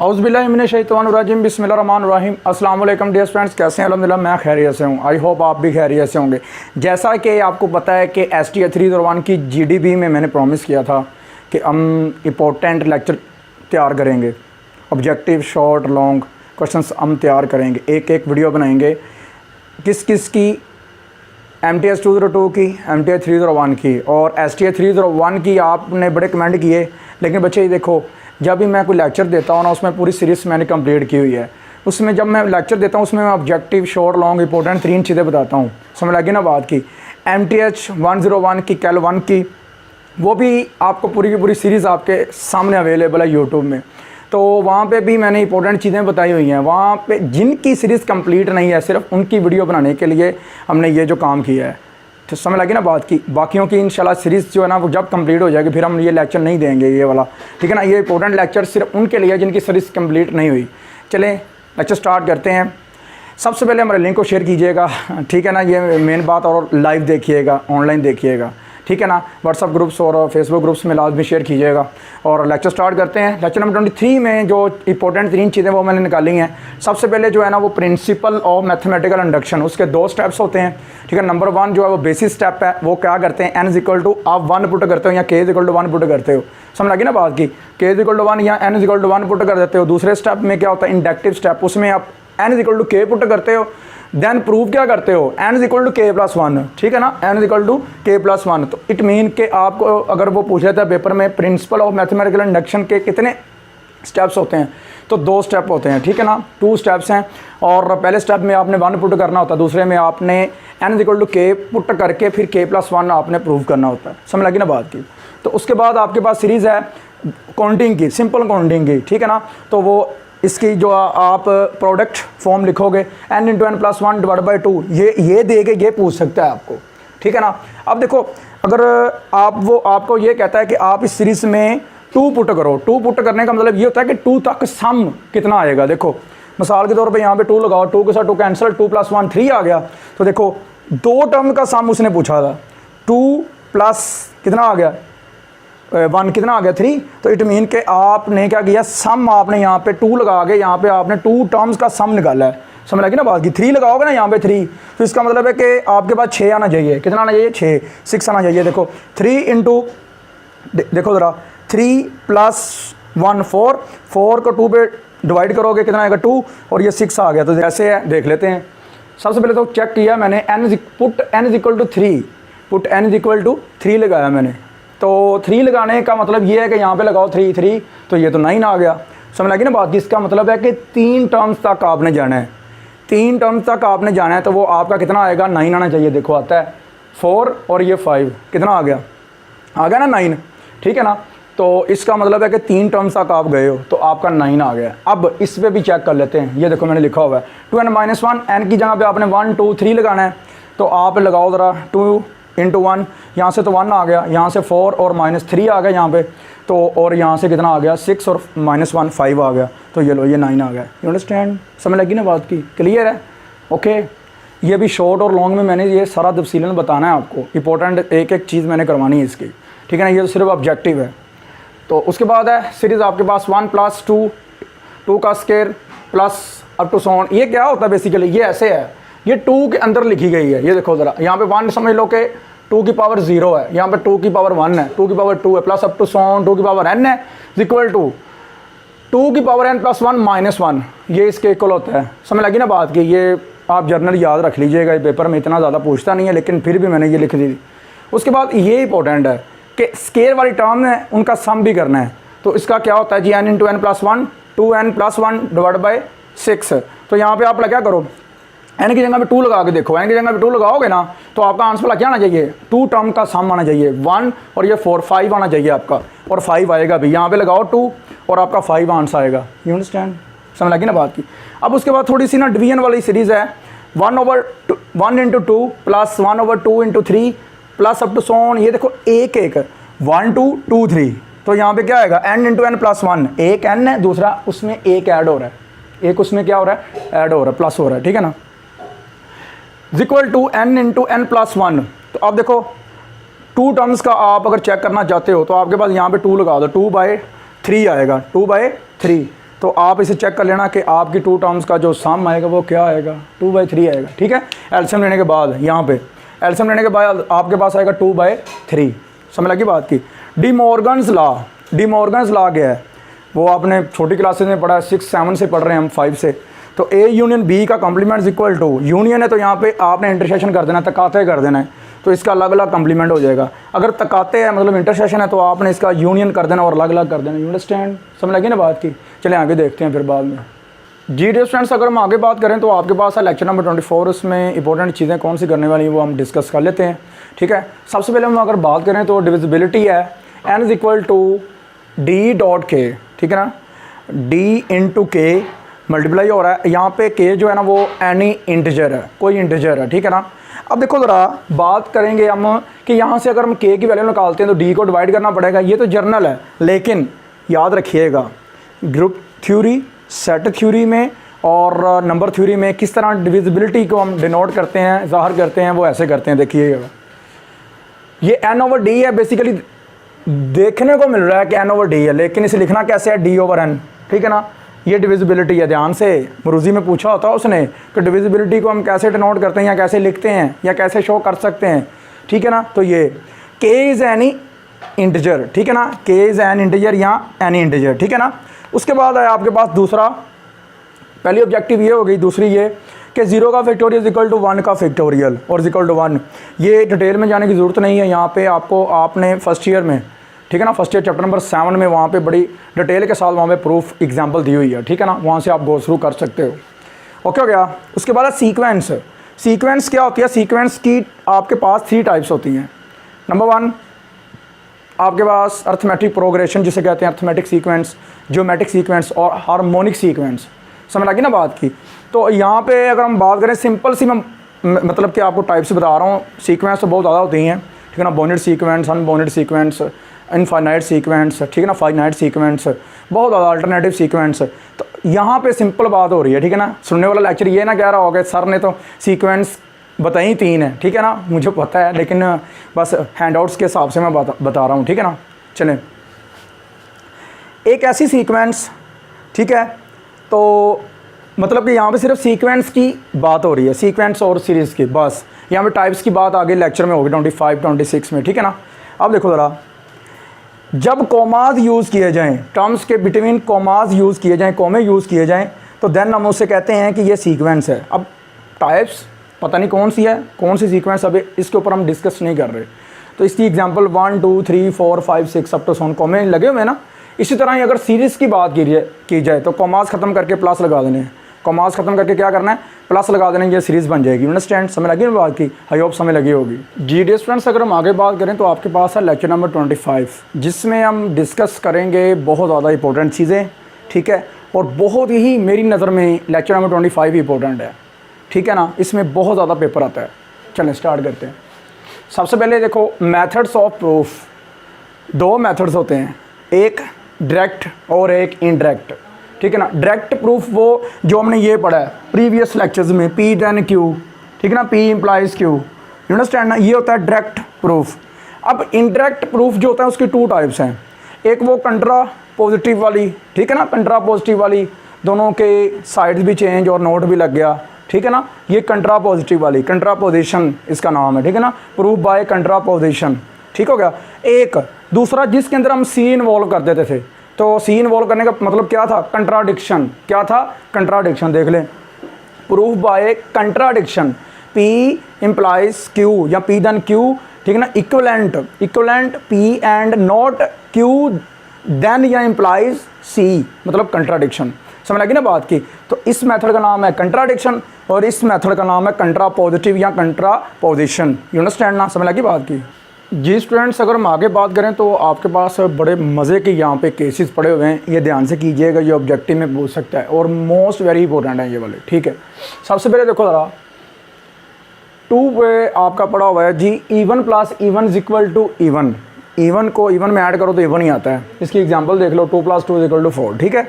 औज़ुबिल्लाहिमिनश्शैतानिर्रजीम बिस्मिल्लाहिर्रहमानिर्रहीम। अस्सलाम वालेकुम डियर फ्रेंड्स, कैसे हैं? अल्हम्दुलिल्लाह मैं खैरियत से हूँ। आई होप आप भी खैरियत से होंगे। जैसा कि आपको पता है कि STA 301 की GDB में मैंने प्रॉमिस किया था कि हम इंपॉर्टेंट लेक्चर तैयार करेंगे, ऑब्जेक्टिव शॉर्ट लॉन्ग क्वेश्चंस हम तैयार करेंगे, एक एक वीडियो बनाएंगे किस किस की, MTS 202 की, MTS 301 की और STA 301 की। आपने बड़े कमेंट किए, लेकिन बच्चे ये देखो, जब भी मैं कोई लेक्चर देता हूँ ना, उसमें पूरी सीरीज़ मैंने कंप्लीट की हुई है। उसमें जब मैं लेक्चर देता हूँ उसमें मैं ऑब्जेक्टिव शॉर्ट लॉन्ग इंपॉर्टेंट 3 चीज़ें बताता हूँ। समझ लगी ना बात की। MTH 101 की, कैल 1 की, वो भी आपको पूरी की पूरी सीरीज़ आपके सामने अवेलेबल है यूट्यूब में। तो वहाँ पे भी मैंने इंपॉर्टेंट चीज़ें बताई हुई हैं। वहाँ पे जिनकी सीरीज़ कंप्लीट नहीं है, सिर्फ उनकी वीडियो बनाने के लिए हमने ये जो काम किया है। तो समझ लगी ना बात की। बाकियों की इंशाल्लाह सीरीज़ जो है ना, वो जब कंप्लीट हो जाएगी फिर हम ये लेक्चर नहीं देंगे ये वाला, ठीक है ना। ये इंपॉर्टेंट लेक्चर सिर्फ उनके लिए जिनकी सीरीज़ कंप्लीट नहीं हुई। चलें लेक्चर स्टार्ट करते हैं। सबसे पहले हमारे लिंक को शेयर कीजिएगा, ठीक है ना, ये मेन बात। और लाइव देखिएगा, ऑनलाइन देखिएगा, ठीक है ना। व्हाट्सअप ग्रुप्स और फेसबुक ग्रुप्स में लाजमी शेयर कीजिएगा। और लेक्चर स्टार्ट करते हैं। लेक्चर नंबर 23 में जो इंपॉर्टेंट 3 चीज़ें वो मैंने निकाली हैं। सबसे पहले जो है ना, वो प्रिंसिपल ऑफ मैथमेटिकल इंडक्शन, उसके 2 स्टेप्स होते हैं, ठीक है। नंबर 1 जो है वो बेसिक स्टेप है। वो क्या करते हैं, n आप 1 पुट करते हो या k 1 पुट करते हो। समझ लगी ना बात की। k 1 या n 1 पुट कर देते हो। दूसरे स्टेप में क्या होता है, इंडक्टिव स्टेप, उसमें आप n k पुट करते हो। देन प्रूव क्या करते हो, n k+1, ठीक है ना, n k+1। तो इट मीन कि आपको अगर वो पूछ लेता है पेपर में प्रिंसिपल ऑफ मैथमेटिकल इंडक्शन के कितने स्टेप्स होते हैं, तो 2 स्टेप होते हैं, ठीक है ना, 2 स्टेप्स हैं। और पहले स्टेप में आपने 1 पुट करना होता है, दूसरे में आपने n k पुट करके फिर k+1 आपने प्रूव करना होता है। समझ लगी ना बात की। तो उसके बाद आपके पास सीरीज़ है काउंटिंग की, सिंपल काउंटिंग की, ठीक है ना। तो वो इसकी जो आप प्रोडक्ट फॉर्म लिखोगे n × n+1/2, ये दे के ये पूछ सकता है आपको, ठीक है ना। अब देखो, अगर वो आपको ये कहता है कि आप इस सीरीज़ में 2 पुट करो। 2 पुट करने का मतलब ये होता है कि 2 तक सम कितना आएगा। देखो मिसाल के तौर पे यहाँ पे 2 लगाओ, 2 के साथ 2 कैंसिल, 2 + 1 3 आ गया। तो देखो 2 टर्म का सम उसने पूछा था, 2 प्लस कितना आ गया 1, कितना आ गया 3। तो इट मीन के आपने क्या किया, सम आपने यहाँ पे 2 लगा के यहाँ पे आपने 2 टर्म्स का सम निकाला है। समझ लगी ना बात की। 3 लगाओगे ना यहाँ पे 3, तो इसका मतलब है कि आपके पास 6 आना चाहिए। कितना आना चाहिए, 6 आना चाहिए। देखो 3 इंटू, देखो ज़रा, 3 + 1 4 को 2 पे डिवाइड करोगे कितना आएगा 2, और ये 6 आ गया। तो जैसे है देख लेते हैं। सबसे पहले तो चेक किया मैंने, पुट n = 3 लगाया मैंने। तो 3 लगाने का मतलब ये है कि यहाँ पे लगाओ 3, तो ये तो 9 आ गया। समझ लगी ना बात की। इसका मतलब है कि 3 टर्म्स तक आपने जाना है, 3 टर्म्स तक आपने जाना है। तो वो आपका कितना आएगा, 9 आना चाहिए। देखो आता है 4 और ये 5, कितना आ गया ना 9, ठीक है ना। तो इसका मतलब है कि 3 टर्म्स तक आप गए हो, तो आपका 9 आ गया। अब इस पर भी चेक कर लेते हैं। ये देखो मैंने लिखा हुआ है 2n-1, n की जगह पे आपने 1 2 3 लगाना है। तो आप लगाओ ज़रा 2 × 1, यहाँ से तो 1 आ गया, यहाँ से 4 और -3 आ गया यहाँ पे। तो और यहाँ से कितना आ गया 6 और -1 5 आ गया। तो ये लो, ये 9 आ गया। यू अंडरस्टैंड, समझ लगी ना बात की, क्लियर है। ओके, ये भी शॉर्ट और लॉन्ग में मैंने ये सारा तफसीलन बताना है आपको। इंपॉर्टेंट एक एक चीज़ मैंने करवानी है इसकी, ठीक है ना। ये तो सिर्फ ऑब्जेक्टिव है। तो उसके बाद है सीरीज़ आपके पास 1 + 2, 2 का square plus up to so on. ये क्या होता है बेसिकली, ये ऐसे है, ये 2 के अंदर लिखी गई है। ये देखो ज़रा, यहाँ पे 1 समझ लो कि 2 की पावर 0 है, यहाँ पे 2 की पावर 1 है, 2 की पावर 2 है, plus up to so on 2 की पावर n है, इक्वल टू 2 की पावर n + 1 -1, ये इसके इक्वल होता है। समझ लगी ना बात की। ये आप जर्नल याद रख लीजिएगा, पेपर में इतना ज़्यादा पूछता नहीं है, लेकिन फिर भी मैंने ये लिख दी। उसके बाद ये इंपॉर्टेंट है कि स्केयर वाली टर्म है उनका सम भी करना है। तो इसका क्या होता है जी, n × n+1, 2n+1/6। तो यहाँ पे आप क्या करो, n की जगह पे 2 लगा के देखो। n की जगह पे 2 लगाओगे ना, तो आपका आंसर क्या आना चाहिए, 2 टर्म का सम आना चाहिए, 1 और ये 4 5 आना चाहिए आपका, और 5 आएगा भी। यहाँ पे लगाओ 2 और आपका 5 आंसर आएगा। यू अंडरस्टैंड, समझ लगी ना बात की। अब उसके बाद थोड़ी सी ना डिवीजन वाली सीरीज़ है, 1/2 + 2 plus 1/2 × 3 plus up to so on. ये देखो 1 1 2 2 3। तो यहाँ पे क्या आएगा, n × n+1, एक n है, दूसरा उसमें एक ऐड हो रहा है, एक उसमें क्या हो रहा है, ऐड हो रहा है, प्लस हो रहा है, ठीक है ना। Equal to n × n+1। तो अब देखो 2 टर्म्स का आप अगर चेक करना चाहते हो तो आपके पास यहाँ पे 2 लगा दो, 2/3 आएगा, 2/3। तो आप इसे चेक कर लेना कि आपकी 2 टर्म्स का जो सम आएगा वो क्या आएगा, 2/3 आएगा। ठीक है, एलसीएम लेने के बाद यहाँ पे एलसीएम लेने के बाद आपके पास आएगा 2/3। समझ लगी बात की। डी मॉर्गन्स लॉ क्या है वो आपने छोटी क्लासेस में पढ़ा है, 6-7 से पढ़ रहे हैं हम, 5 से। तो ए यूनियन बी का कॉम्प्लीमेंट इक्वल टू, यूनियन है तो यहाँ पे आपने इंटरसेक्शन कर देना है, तकाते कर देना है, तो इसका अलग अलग कॉम्प्लीमेंट हो जाएगा। अगर तकाते है मतलब इंटरसेक्शन है तो आपने इसका यूनियन कर देना और अलग अलग कर देना। यू अंडरस्टैंड, समझ लगी ना बात की। चलें आगे देखते हैं फिर बाद में। जी डियर स्टूडेंट्स, अगर हम आगे बात करें तो आपके पास है लेक्चर नंबर 24, उसमें इंपॉर्टेंट चीज़ें कौन सी करने वाली हैं वो हम डिस्कस कर लेते हैं। ठीक है, सबसे पहले हम अगर बात करें तो डिविजिबिलिटी है, n is equal to D dot K. ठीक है ना, d इंटू के मल्टीप्लाई हो रहा है, यहाँ पे k जो है ना वो एनी इंटीजर है, कोई इंटीजर है। ठीक है ना, अब देखो ज़रा बात करेंगे हम कि यहाँ से अगर हम k की वैल्यू निकालते हैं तो d को डिवाइड करना पड़ेगा। ये तो जर्नल है, लेकिन याद रखिएगा ग्रुप थ्योरी, सेट थ्योरी में और नंबर थ्योरी में किस तरह डिविजिबिलिटी को हम डिनोट करते हैं, ज़ाहिर करते हैं, वो ऐसे करते हैं। देखिएगा ये n/d है, बेसिकली देखने को मिल रहा है कि n/d है, लेकिन इसे लिखना कैसे है, d/n। ठीक है ना, ये डिविजिबिलिटी है। ध्यान से मरूजी में पूछा होता है उसने कि डिविजिबिलिटी को हम कैसे डिनोट करते हैं या कैसे लिखते हैं या कैसे शो कर सकते हैं। ठीक है ना, तो ये k इज़ एनी इंटीजर। ठीक है ना, k इज़ एन इंटीजर या एनी इंटीजर। ठीक है ना, उसके बाद है आपके पास दूसरा, पहली ऑब्जेक्टिव ये हो गई, दूसरी ये कि 0 का फैक्टोरियल इक्वल टू 1 का फैक्टोरियल और इक्वल टू 1। ये डिटेल में जाने की ज़रूरत नहीं है, यहाँ पे आपको आपने फर्स्ट ईयर में, ठीक है ना, फर्स्ट ईयर चैप्टर नंबर 7 में वहाँ पे बड़ी डिटेल के साथ वहाँ पे प्रूफ एग्जांपल दी हुई है। ठीक है ना, वहाँ से आप गो थ्रू कर सकते हो। ओके हो गया। उसके बाद सीक्वेंस। सीक्वेंस क्या होती है, सीक्वेंस की आपके पास 3 टाइप्स होती हैं। नंबर 1 आपके पास अर्थमेटिक प्रोग्रेशन जिसे कहते हैं, अर्थमेटिक सीक्वेंस, ज्योमेट्रिक सीक्वेंस और हार्मोनिक सीक्वेंस। समझ लगी ना बात की। तो यहाँ पे अगर हम बात करें सिंपल सी, मैं मतलब कि आपको टाइप्स बता रहा हूँ। सीक्वेंस तो बहुत ज़्यादा होती हैं, ठीक है ना, bounded sequence, unbounded sequence, infinite sequence, ठीक है ना, फाइनाइट सीक्वेंस, बहुत ज़्यादा अल्टरनेटिव सीक्वेंस। तो यहाँ पे सिंपल बात हो रही है। ठीक है ना, सुनने वाला लेक्चर ये ना कह रहा होगा सर ने तो सीक्वेंस बताई 3 है। ठीक है ना, मुझे पता है, लेकिन बस हैंडआउट्स के हिसाब से मैं बता रहा हूँ। ठीक है ना, चलें, एक ऐसी सीक्वेंस, ठीक है, तो मतलब कि यहाँ पे सिर्फ सीक्वेंस की बात हो रही है, सीक्वेंस और सीरीज़ की, बस। यहाँ पे टाइप्स की बात आगे लेक्चर में होगी 25-26 में। ठीक है ना, अब देखो ज़रा, जब कॉमाज यूज़ किए जाएं, टर्म्स के बिटवीन कॉमाज यूज़ किए जाएं, कॉमे यूज़ किए जाएं, तो देन हम उससे कहते हैं कि ये सीक्वेंस है। अब टाइप्स पता नहीं कौन सी है, कौन सी सीक्वेंस, अभी इसके ऊपर हम डिस्कस नहीं कर रहे। तो इसकी एग्जांपल 1 2 3 4 5 6 अप टू 7 कॉमे लगे हुए हैं ना। इसी तरह ही अगर सीरीज़ की बात की जाए तो कॉमाज ख़त्म करके प्लस लगा देने हैं, कॉमाज ख़त्म करके क्या करना है, प्लस लगा देने, ये सीरीज़ बन जाएगी। अंडरस्टैंड, समझ लगी ना बात की, आई होप समझ लगी होगी। जी डियर स्टूडेंट्स, अगर हम आगे बात करें तो आपके पास है लेक्चर नंबर 25, जिसमें हम डिस्कस करेंगे बहुत ज़्यादा इंपॉर्टेंट चीज़ें। ठीक है, और बहुत ही मेरी नज़र में लेक्चर नंबर 25 इंपॉर्टेंट है। ठीक है ना, इसमें बहुत ज़्यादा पेपर आता है। चलें स्टार्ट करते हैं। सबसे पहले देखो, मेथड्स ऑफ प्रूफ। 2 मेथड्स होते हैं, एक डायरेक्ट और एक इनडायरेक्ट। ठीक है ना, डायरेक्ट प्रूफ वो जो हमने ये पढ़ा है प्रीवियस लेक्चर्स में, P then Q, ठीक है ना, P implies Q, you understand ना, ये होता है डायरेक्ट प्रूफ। अब इनडायरेक्ट प्रूफ जो होता है उसकी 2 टाइप्स हैं, एक वो कंट्रा पॉजिटिव वाली, ठीक है ना, कंट्रा पॉजिटिव वाली, दोनों के साइड्स भी चेंज और नोट भी लग गया। ठीक है ना, ये कंट्रा पॉजिटिव वाली, कंट्रापोजिशन इसका नाम है। ठीक है ना, प्रूफ बाय कंट्रापोजिशन। ठीक हो गया। एक दूसरा जिसके अंदर हम सी इन्वॉल्व कर देते थे, तो सी इन्वॉल्व करने का मतलब क्या था, कंट्राडिक्शन। क्या था, कंट्राडिक्शन। देख लें, proof by contradiction, P implies Q या P then Q, ठीक है ना, equivalent P and not Q then या implies C, मतलब कंट्राडिक्शन। समझ लगी ना बात की। तो इस मेथड का नाम है कंट्राडिक्शन और इस मेथड का नाम है कंट्रापोजिटिव या कंट्रापोजिशन। यू अंडरस्टैंड ना, समझ लगी बात की। जी स्टूडेंट्स, अगर हम आगे बात करें तो आपके पास बड़े मज़े के यहाँ पे केसेस पड़े हुए हैं, ये ध्यान से कीजिएगा, ये ऑब्जेक्टिव में पूछ सकता है और मोस्ट वेरी इंपॉर्टेंट है ये वाले। ठीक है, सबसे पहले देखो ज़रा, 2 पे आपका पड़ा हुआ है जी, even plus even is equal to even. Even को इवन में ऐड करो तो इवन ही आता है। इसकी एग्जाम्पल देख लो, 2 + 2 इज इक्वल टू 4। ठीक है,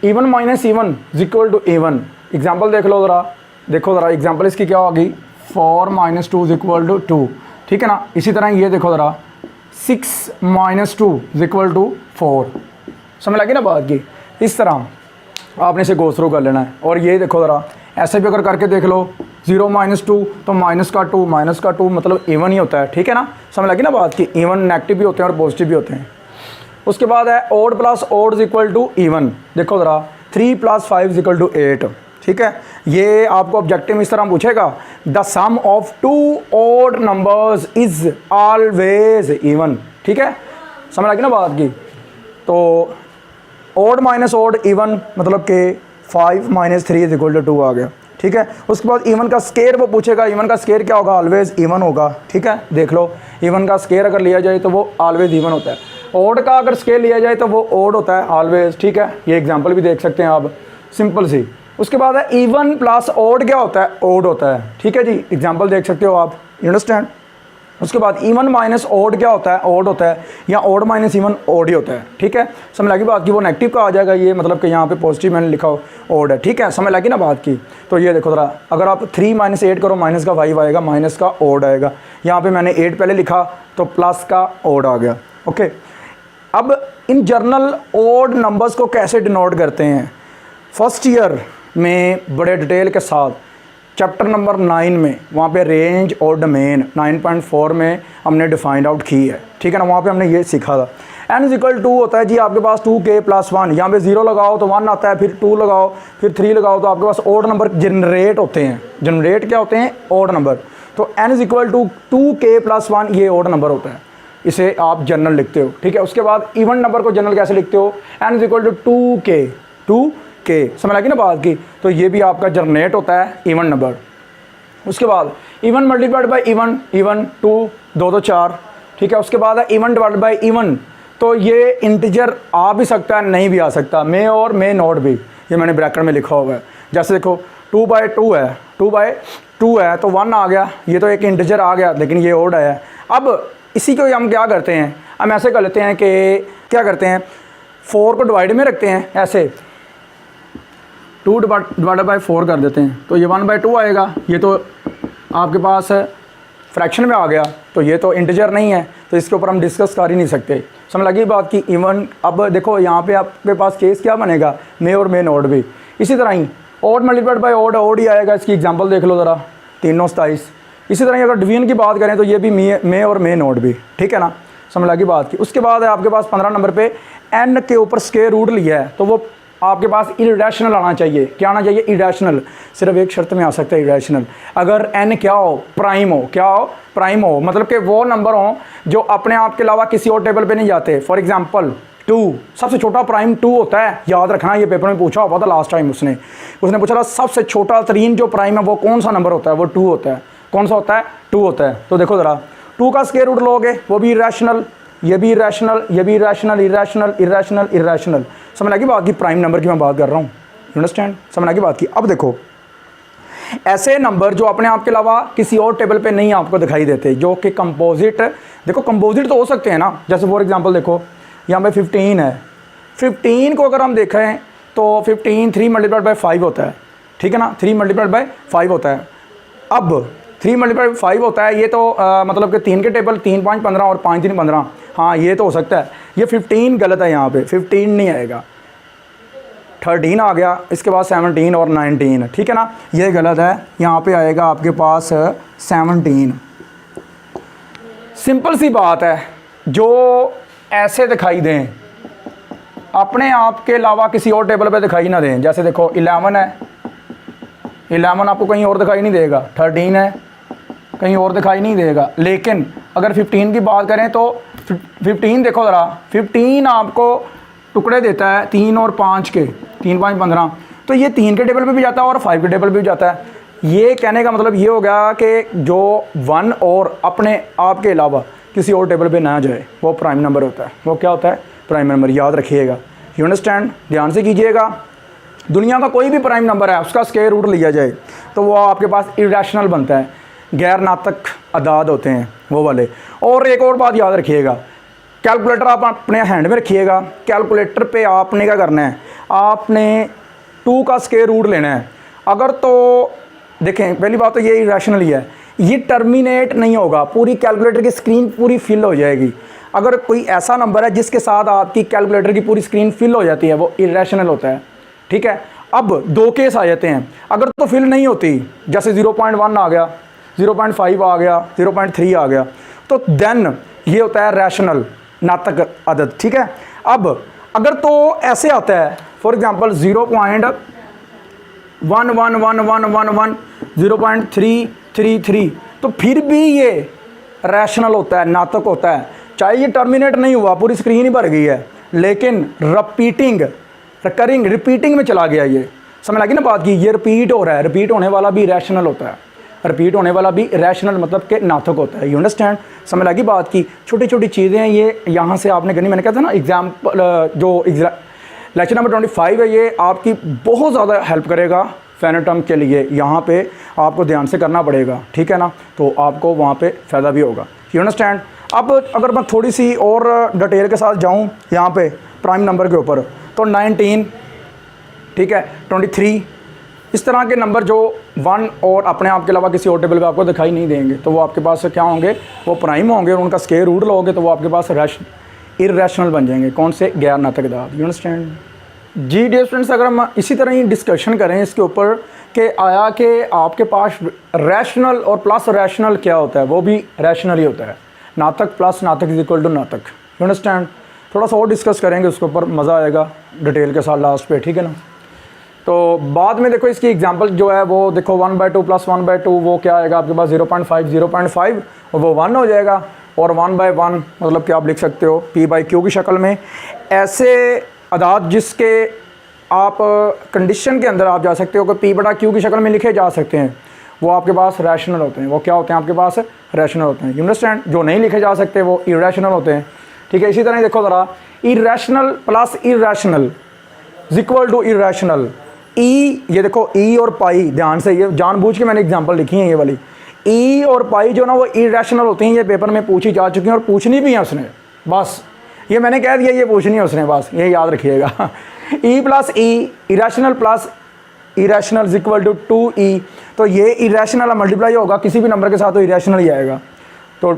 even minus even is equal to even. Example देख लो ज़रा, देखो ज़रा एग्जाम्पल इसकी क्या होगी, 4 - 2 इज इक्वल टू 2। ठीक है ना, इसी तरह ये देखो ज़रा, 6 - 2 इज इक्वल टू 4। समझ लगी ना बात की। इस तरह आपने इसे गो थ्रू कर लेना है। और ये देखो ज़रा ऐसे भी अगर करके देख लो 0 - 2 तो -2 मतलब इवन ही होता है, ठीक है ना, समझ लगी ना बात की। इवन नेगेटिव भी होते हैं और पॉजिटिव भी होते हैं। उसके बाद है odd plus odd is equal to even. देखो ज़रा 3 + 5 इज इक्वल टू 8, ठीक है। ये आपको ऑब्जेक्टिव में इस तरह पूछेगा, the sum of 2 odd numbers is always even, ठीक है, समझ लगी ना बात की। तो ओड माइनस ओड इवन मतलब कि 5 - 3 इज इक्वल टू 2 आ गया, ठीक है। उसके बाद इवन का स्केयर वो पूछेगा, इवन का स्केयर क्या होगा, ऑलवेज इवन होगा, ठीक है। देख लो इवन का स्केयर अगर लिया जाए तो वो ऑलवेज इवन होता है। ओड का अगर स्केयर लिया जाए तो वो ओड होता है ऑलवेज, ठीक है। ये एग्जांपल भी देख सकते हैं आप, सिंपल सी। उसके बाद है इवन प्लस ओड क्या होता है, ओड होता है, ठीक है जी, एग्जांपल देख सकते हो आप, यू अंडरस्टैंड। उसके बाद इवन माइनस ओड क्या होता है, ओड होता है, या ओड माइनस इवन ओड ही होता है, ठीक है। समझ लगी बात की, वो नेगेटिव का आ जाएगा ये, मतलब कि यहाँ पे पॉजिटिव मैंने लिखा हो ओड है, ठीक है, समझ लगी ना बात की। तो ये देखो ज़रा, अगर आप 3 - 8 करो, माइनस का 5 आएगा, माइनस का ओड आएगा। यहाँ पे मैंने 8 पहले लिखा तो प्लस का ओड आ गया, ओके। अब इन जर्नल ओड नंबर्स को कैसे डिनोट करते हैं, फर्स्ट ईयर में बड़े डिटेल के साथ चैप्टर नंबर 9 में वहाँ पे रेंज और डोमेन 9.4 में हमने डिफाइंड आउट की है, ठीक है ना। वहाँ पे हमने ये सीखा था n इज इक्वल 2 होता है जी आपके पास 2k + 1, यहाँ पे 0 लगाओ तो 1 आता है, फिर 2 लगाओ, फिर 3 लगाओ तो आपके पास ओड नंबर जनरेट होते हैं। जनरेट क्या होते हैं, ओड नंबर। तो n is equal to 2k + 1 ये ओड नंबर होता है, इसे आप जनरल लिखते हो, ठीक है। उसके बाद इवन नंबर को जनरल कैसे लिखते हो, n is equal to 2k, समझ लगी ना बात की। तो ये भी आपका जनरेट होता है इवन नंबर। उसके बाद even multiplied by even, even 2 2 2 4, ठीक है। उसके बाद है इवन डिवाइडेड बाय इवन, तो ये इंटीजर आ भी सकता है, नहीं भी आ सकता, मे और मे नॉट भी, ये मैंने ब्रैकेट में लिखा हुआ है। जैसे देखो 2/2 है, 2/2 है तो 1 आ गया, ये तो एक इंटीजर आ गया, लेकिन ये ओड है। अब इसी को हम क्या करते हैं, हम ऐसे कर लेते हैं कि क्या करते हैं, 4 को डिवाइड में रखते हैं, ऐसे 2 डिवाइडेड बाई 4 कर देते हैं, तो ये 1/2 आएगा। ये तो आपके पास फ्रैक्शन में आ गया, तो ये तो इंटीजर नहीं है, तो इसके ऊपर हम डिस्कस कर ही नहीं सकते, समझ लगी बात की। इवन अब देखो यहाँ पे आपके पास केस क्या बनेगा, मे और मे नॉट भी। इसी तरह ही odd multiplied by odd, odd ही आएगा। इसकी एग्जांपल देख लो ज़रा, 3 9 27। इसी तरह अगर डिवीजन की बात करें तो ये भी मे और मे नॉट भी, ठीक है ना, समझ लगी बात की। उसके बाद है आपके पास 15 नंबर पे n के ऊपर स्क्वायर रूट लिया है, तो वो आपके पास इरेशनल आना चाहिए। क्या आना चाहिए, इरेशनल। सिर्फ एक शर्त में आ सकता है इरेशनल, अगर n क्या हो, प्राइम हो। क्या हो, प्राइम हो, मतलब कि वो नंबर हो जो अपने आप के अलावा किसी और टेबल पे नहीं जाते। फॉर एग्जांपल 2, सबसे छोटा प्राइम 2 होता है, याद रखना, ये पेपर में पूछा हुआ था लास्ट टाइम। उसने पूछा था सबसे छोटा तरीन जो प्राइम है वो कौन सा नंबर होता है, वो 2 होता है। कौन सा होता है, 2 होता है। तो देखो ज़रा 2 का स्क्वायर रूट लोगे, वो भी इरेशनल, ये भी इरेशनल, ये भी इरेशनल, इरेशनल इरेशनल इरेशनल। समझ लगी बात की, प्राइम नंबर की मैं बात कर रहा हूँ, यू अंडरस्टैंड, समझ लगी बात की। अब देखो ऐसे नंबर जो अपने आप के अलावा किसी और टेबल पे नहीं आपको दिखाई देते, जो कि कंपोजिट, देखो कंपोजिट तो हो सकते हैं ना। जैसे फॉर एग्जांपल देखो यहाँ पे 15 है, 15 को अगर हम देखें तो 15 3 मल्टीप्लाइड बाय 5 होता है, ठीक है ना, 3 मल्टीप्लाइड बाय 5 होता है। अब 3 मल्टीप्लाइड 5 होता है, ये तो मतलब कि 3 के टेबल 3 5 15 और 5 3 15, हाँ ये तो हो सकता है। ये 15 गलत है, यहाँ पे 15 नहीं आएगा, 13 आ गया, इसके बाद 17 और 19, ठीक है ना, ये गलत है, यहाँ पे आएगा आपके पास 17। सिंपल सी बात है, जो ऐसे दिखाई दें अपने आप के अलावा किसी और टेबल पे दिखाई ना दें। जैसे देखो 11 है, 11 आपको कहीं और दिखाई नहीं देगा, 13 है कहीं और दिखाई नहीं देगा। लेकिन अगर 15 की बात करें तो 15 देखो ज़रा, 15 आपको टुकड़े देता है 3 और 5 के, 3 5 15, तो ये 3 के टेबल पे भी जाता है और 5 के टेबल पे भी जाता है। ये कहने का मतलब ये हो गया कि जो 1 और अपने आप के अलावा किसी और टेबल पे ना जाए वो प्राइम नंबर होता है। वो क्या होता है, प्राइम नंबर, याद रखिएगा, यू अंडरस्टैंड, ध्यान से कीजिएगा। दुनिया का कोई भी प्राइम नंबर है उसका स्क्वायर रूट लिया जाए तो वो आपके पास इरेशनल बनता है, गैर नातक अदाद होते हैं वो वाले। और एक और बात याद रखिएगा, कैलकुलेटर आप अपने हैंड में रखिएगा, कैलकुलेटर पे आपने क्या करना है, आपने 2 का स्क्वायर रूट लेना है। अगर तो देखें पहली बात तो ये इरेशनल ही है, ये टर्मिनेट नहीं होगा, पूरी कैलकुलेटर की स्क्रीन पूरी फिल हो जाएगी। अगर कोई ऐसा नंबर है जिसके साथ आपकी कैलकुलेटर की पूरी स्क्रीन फिल हो जाती है वो इरेशनल होता है, ठीक है। अब दो केस आ जाते हैं, अगर तो फिल नहीं होती, जैसे 0.1 आ गया, 0.5 आ गया, 0.3 आ गया, तो देन ये होता है रैशनल, नातक अदद, ठीक है। अब अगर तो ऐसे आता है, फॉर एग्जांपल 0.111111 0.333, तो फिर भी ये रैशनल होता है, नातक होता है, चाहे ये टर्मिनेट नहीं हुआ, पूरी स्क्रीन ही भर गई है, लेकिन रिपीटिंग में चला गया, ये समझ लगी ना बात की, ये रिपीट हो रहा है, रिपीट होने वाला भी रैशनल होता है, रिपीट होने वाला भी रैशनल मतलब कि नातक होता है। यू अंडरस्टैंड, समझ लगी बात की। छोटी छोटी चीज़ें हैं ये, यहाँ से आपने करनी, मैंने कहा था ना एग्जाम्पल, जो लेक्चर नंबर 25 है, ये आपकी बहुत ज़्यादा हेल्प करेगा फेनोटम के लिए, यहाँ पे आपको ध्यान से करना पड़ेगा, ठीक है ना, तो आपको वहाँ पे फ़ायदा भी होगा। You understand. अब अगर मैं थोड़ी सी और डिटेल के साथ जाऊँ यहाँ पे प्राइम नंबर के ऊपर, तो 19, ठीक है, 23, इस तरह के नंबर जो 1 और अपने आप के अलावा किसी और टेबल पे आपको दिखाई नहीं देंगे, तो वो आपके पास क्या होंगे, वो प्राइम होंगे, और उनका स्क्वायर रूट लोगे तो वो आपके पास इर्रेशनल बन जाएंगे। कौन से? गैर नातक अदाद। यू अंडरस्टैंड जी डियर स्टूडेंट्स। अगर हम इसी तरह ही डिस्कशन करें इसके ऊपर कि आया कि आपके पास रैशनल और प्लस रैशनल क्या होता है, वो भी रैशनल ही होता है, नातक प्लस नातक इज इक्वल टू नातक। You understand. थोड़ा सा और डिस्कस करेंगे उसके ऊपर, मज़ा आएगा डिटेल के साथ लास्ट पे, ठीक है ना। तो बाद में देखो इसकी एग्जांपल जो है वो देखो 1/2 + 1/2 वो क्या आएगा आपके पास 0.5 और वो 1 हो जाएगा, और 1/1 मतलब कि आप लिख सकते हो p/q की शक्ल में। ऐसे अदाद जिसके आप कंडीशन के अंदर आप जा सकते हो कि p/q की शक्ल में लिखे जा सकते हैं, वो आपके पास रैशनल होते हैं। वो क्या होते हैं आपके पास? रैशनल होते हैं। You understand. जो नहीं लिखे जा सकते वो इरेशनल होते हैं, ठीक है। इसी तरह देखो ज़रा, irrational plus irrational is equal to irrational. ई, ये देखो ई और पाई, ध्यान से, ये जानबूझ के मैंने एग्जांपल लिखी है ये वाली। ई और पाई जो ना वो इरेशनल होती हैं, ये पेपर में पूछी जा चुकी हैं और पूछनी भी है उसने, बस ये मैंने कह दिया, ये पूछनी है उसने, बस ये याद रखिएगा। E plus E, irrational plus irrational is equal to 2e। तो ये इरेशनल मल्टीप्लाई होगा किसी भी नंबर के साथ तो इरेशनल ही आएगा। तो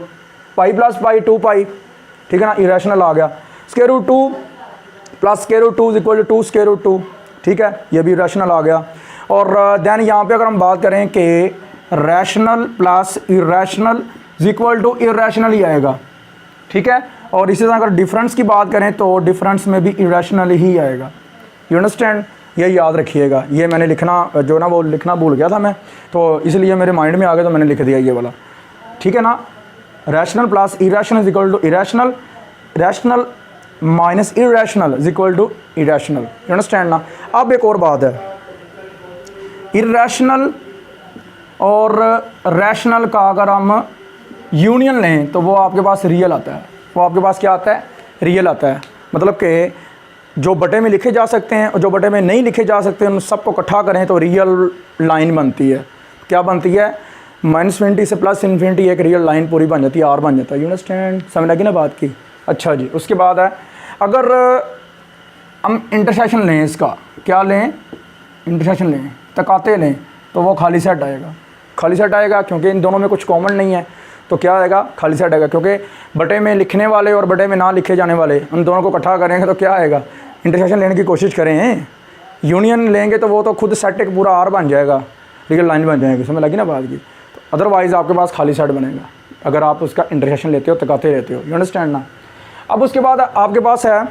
पाई प्लस पाई 2π, ठीक है ना, इरेशनल आ गया। Square root 2 plus square root 2 is equal to 2 square root 2, ठीक है, ये भी रैशनल आ गया। और देन यहाँ पे अगर हम बात करें कि rational plus irrational is equal to irrational ही आएगा, ठीक है। और इसी तरह अगर डिफरेंस की बात करें तो डिफरेंस में भी इरेशनल ही आएगा। यू अंडरस्टैंड, ये याद रखिएगा। ये मैंने लिखना जो ना वो लिखना भूल गया था मैं, तो इसलिए मेरे माइंड में आ गया तो मैंने लिख दिया ये वाला, ठीक है ना। Rational plus irrational is equal to irrational, rational minus irrational is equal to irrational. You understand ना। अब एक और बात है, इरेशनल और रैशनल का अगर हम यूनियन लें तो वो आपके पास रियल आता है। वो आपके पास क्या आता है? रियल आता है। मतलब कि जो बटे में लिखे जा सकते हैं और जो बटे में नहीं लिखे जा सकते, उन सबको इकट्ठा करें तो रियल लाइन बनती है। क्या बनती है? -∞ से +∞ एक रियल लाइन पूरी बन जाती है, आर बन जाता है। यू अंडरस्टैंड, समझ लगी ना बात की। अच्छा जी, उसके बाद है अगर हम इंटरसेक्शन लें, इसका क्या लें? इंटरसेक्शन लें, तकाते लें, तो वो खाली सेट आएगा। खाली सेट आएगा क्योंकि इन दोनों में कुछ कॉमन नहीं है, तो क्या आएगा? खाली सेट आएगा। क्योंकि बटे में लिखने वाले और बटे में ना लिखे जाने वाले, उन दोनों को इकट्ठा करेंगे तो क्या आएगा? इंटरसेक्शन लेने की कोशिश करें। यूनियन लेंगे तो वो तो खुद सेट एक पूरा आर बन जाएगा, रियल लाइन बन जाएगी। समझ लगी ना बात की। तो अदरवाइज़ आपके पास खाली सेट बनेगा अगर आप उसका इंटरसेक्शन लेते हो, तकाते रहते हो। यू अंडरस्टैंड ना। अब उसके बाद आपके पास है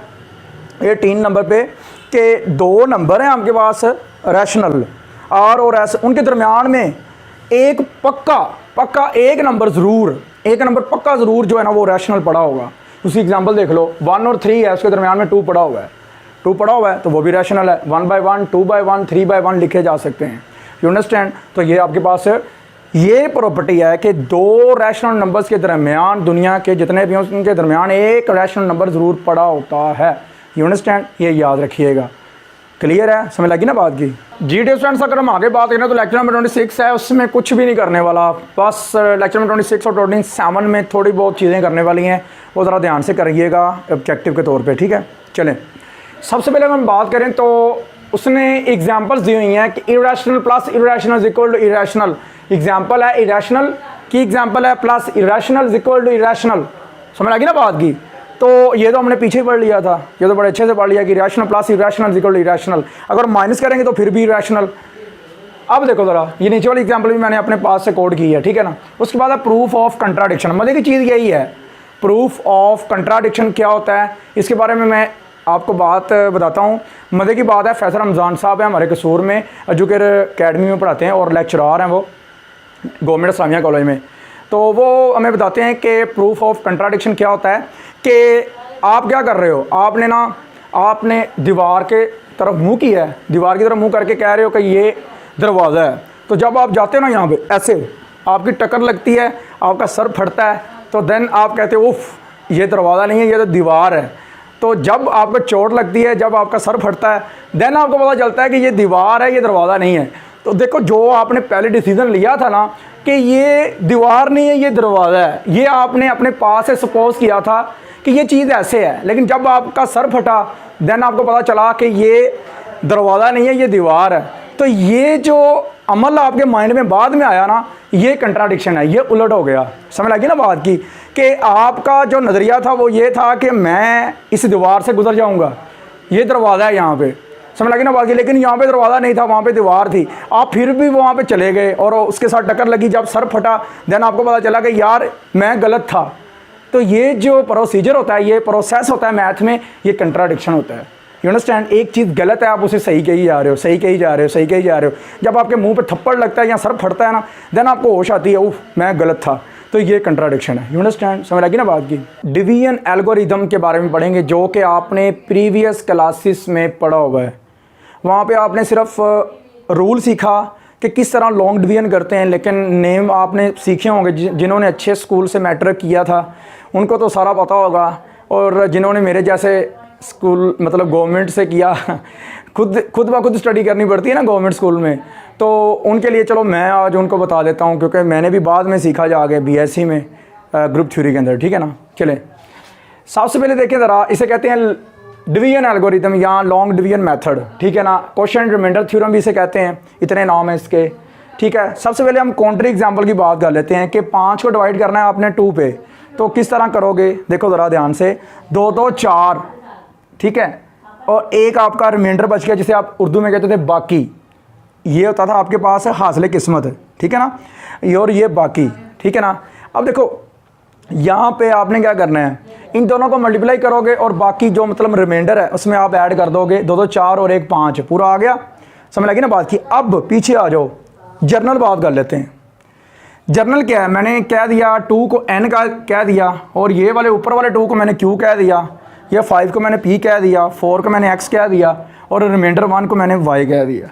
18 नंबर पे कि दो नंबर हैं आपके पास रैशनल, आर और एस, उनके दरमियान में एक पक्का एक नंबर ज़रूर, एक नंबर पक्का ज़रूर जो है ना वो रैशनल पड़ा होगा। उसकी एग्जांपल देख लो, 1 और 3 है, उसके दरमियान में 2 पड़ा हुआ है, 2 पड़ा हुआ है तो वो भी रैशनल है। 1/1, 2/1, 3/1 लिखे जा सकते हैं। You understand. तो ये आपके पास ये प्रॉपर्टी है कि दो रैशनल नंबर्स के दरमियान, दुनिया के जितने भी हैं उनके दरमियान एक रैशनल नंबर ज़रूर पड़ा होता है। यू अंडरस्टैंड, ये याद रखिएगा। क्लियर है, समझ लगी ना बात की। जी डियर स्टूडेंट्स, अगर हम आगे बात करें तो लेक्चर नंबर 26 है, उसमें कुछ भी नहीं करने वाला, बस लेक्चर नंबर 26 और 27 में थोड़ी बहुत चीज़ें करने वाली हैं, वो ज़रा ध्यान से करिएगा ऑब्जेक्टिव के तौर पे, ठीक है। चलें, सबसे पहले हम बात करें तो उसने एग्जांपल्स दी हुई हैं कि irrational plus irrational is equal to irrational. Example है इरेशनल की, एग्जांपल है plus irrational is equal to irrational. समझ लगी ना बात की। तो ये तो हमने पीछे पढ़ लिया था, ये तो बड़े अच्छे से पढ़ लिया कि rational plus irrational equal to irrational, अगर माइनस करेंगे तो फिर भी इरेशनल। अब देखो ज़रा, ये नीचे वाली एग्जाम्पल भी मैंने अपने पास से कोड की है, ठीक है ना। उसके बाद है प्रूफ ऑफ कंट्राडिक्शन। मज़े की चीज़ यही है, प्रूफ ऑफ कंट्राडिक्शन क्या होता है, इसके बारे में मैं आपको बात बताता हूँ। मज़े की बात है, फैसल रमज़ान साहब हैं हमारे कसूर में, एजुकेटर अकेडमी में पढ़ाते हैं और लेक्चरार हैं वो गवर्नमेंट इस्लामिया कॉलेज में। तो वो हमें बताते हैं कि प्रूफ ऑफ कंट्राडिक्शन क्या होता है कि आप क्या कर रहे हो, आपने दीवार के तरफ मुँह किया है, दीवार की तरफ मुँह करके कह रहे हो कि ये दरवाज़ा है। तो जब आप जाते हो ना यहाँ पे ऐसे, आपकी टक्कर लगती है, आपका सर फटता है, तो देन आप कहते हो उफ ये दरवाज़ा नहीं है, ये तो दीवार है। तो जब आपको चोट लगती है, जब आपका सर फटता है, देन आपको पता चलता है कि ये दीवार है, ये दरवाज़ा नहीं है। तो देखो, जो आपने पहले डिसीज़न लिया था ना कि ये दीवार नहीं है, ये दरवाज़ा है, ये आपने अपने पास से सपोज किया था कि ये चीज़ ऐसे है, लेकिन जब आपका सर फटा देन आपको पता चला कि ये दरवाज़ा नहीं है, ये दीवार है। तो ये जो अमल आपके माइंड में बाद में आया ना, ये कंट्राडिक्शन है, ये उलट हो गया। समझ लगी ना बात की, कि आपका जो नज़रिया था वो ये था कि मैं इस दीवार से गुजर जाऊंगा, ये दरवाज़ा है यहाँ पे। समझ लगी ना बात की, लेकिन यहाँ पे दरवाज़ा नहीं था, वहाँ पे दीवार थी। आप फिर भी वहाँ पे चले गए और उसके साथ टक्कर लगी, जब सर फटा देन आपको पता चला कि यार मैं गलत था। तो ये जो प्रोसीजर होता है, ये प्रोसेस होता है मैथ में, ये कंट्राडिक्शन होता है। यू अंडरस्टैंड, एक चीज़ गलत है, आप उसे सही कही जा रहे हो, सही कही जा रहे हो, सही कही जा रहे हो। जब आपके मुंह पे थप्पड़ लगता है या सर फटता है ना, देन आपको होश आती है, उफ मैं गलत था। तो ये कंट्राडिक्शन है। यू अंडरस्टैंड, समझ लगी ना बात की। डिवीजन एल्गोरिदम के बारे में पढ़ेंगे, जो कि आपने प्रीवियस क्लासेस में पढ़ा हुआ है। वहाँ पे आपने सिर्फ रूल सीखा कि किस तरह लॉन्ग डिवीजन करते हैं, लेकिन नेम आपने सीखे होंगे। जिन्होंने अच्छे स्कूल से मैट्रिक किया था उनको तो सारा पता होगा, और जिन्होंने मेरे जैसे स्कूल मतलब गवर्नमेंट से किया, खुद ब खुद स्टडी करनी पड़ती है ना गवर्नमेंट स्कूल में, तो उनके लिए चलो मैं आज उनको बता देता हूँ, क्योंकि मैंने भी बाद में सीखा जा आगे बीएससी में ग्रुप थ्योरी के अंदर, ठीक है ना। चले सबसे पहले देखें ज़रा, इसे कहते हैं डिवीजन एल्गोरिथम या लॉन्ग डिवीजन मेथड, ठीक है ना। क्वेश्चन रिमाइंडर थ्योरम भी इसे कहते हैं, इतने नाम है इसके, ठीक है। सबसे पहले हम कॉन्ट्री एग्जाम्पल की बात कर लेते हैं कि 5 को डिवाइड करना है आपने 2 पे, तो किस तरह करोगे देखो ज़रा ध्यान से। 2 2 4, ठीक है, और एक आपका रिमाइंडर बच गया, जिसे आप उर्दू में कहते थे बाकी। ये होता था आपके पास हासिल किस्मत, ठीक है ना, ये और ये बाकी, ठीक है ना। अब देखो यहाँ पे आपने क्या करना है, इन दोनों को मल्टीप्लाई करोगे और बाकी जो मतलब रिमाइंडर है उसमें आप ऐड कर दोगे। 2 2 4 और 1 5, पूरा आ गया। समझ लगी ना बात की। अब पीछे आ जाओ, जर्नल बात कर लेते हैं। जर्नल क्या है, मैंने कह दिया 2 को n का कह दिया, और ये वाले ऊपर वाले 2 को मैंने q कह दिया, या 5 को मैंने p कह दिया, 4 को मैंने x कह दिया, और रिमाइंडर 1 को मैंने y कह दिया।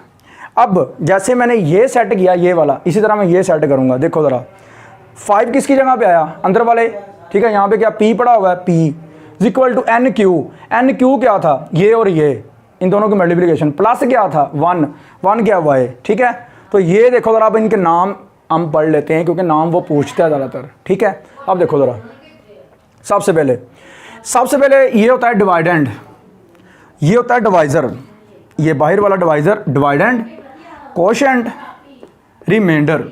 अब जैसे मैंने ये सेट किया ये वाला, इसी तरह मैं ये सेट करूँगा। देखो ज़रा, 5 किसकी जगह पे आया, अंदर वाले, ठीक है। यहाँ पे क्या p पड़ा हुआ है, p is equal to N Q क्या था, ये और ये, इन दोनों की मल्टीप्लिकेशन, प्लस क्या था 1 क्या y, ठीक है। तो ये देखो ज़रा, अब इनके नाम हम पढ़ लेते हैं क्योंकि नाम वो पूछता है ज़्यादातर, ठीक है। अब देखो ज़रा, सबसे पहले ये होता है डिवाइडेंड, ये होता है डिवाइज़र, ये बाहर वाला डिवाइज़र, डिवाइडेंड, कोशेंट, रिमाइंडर।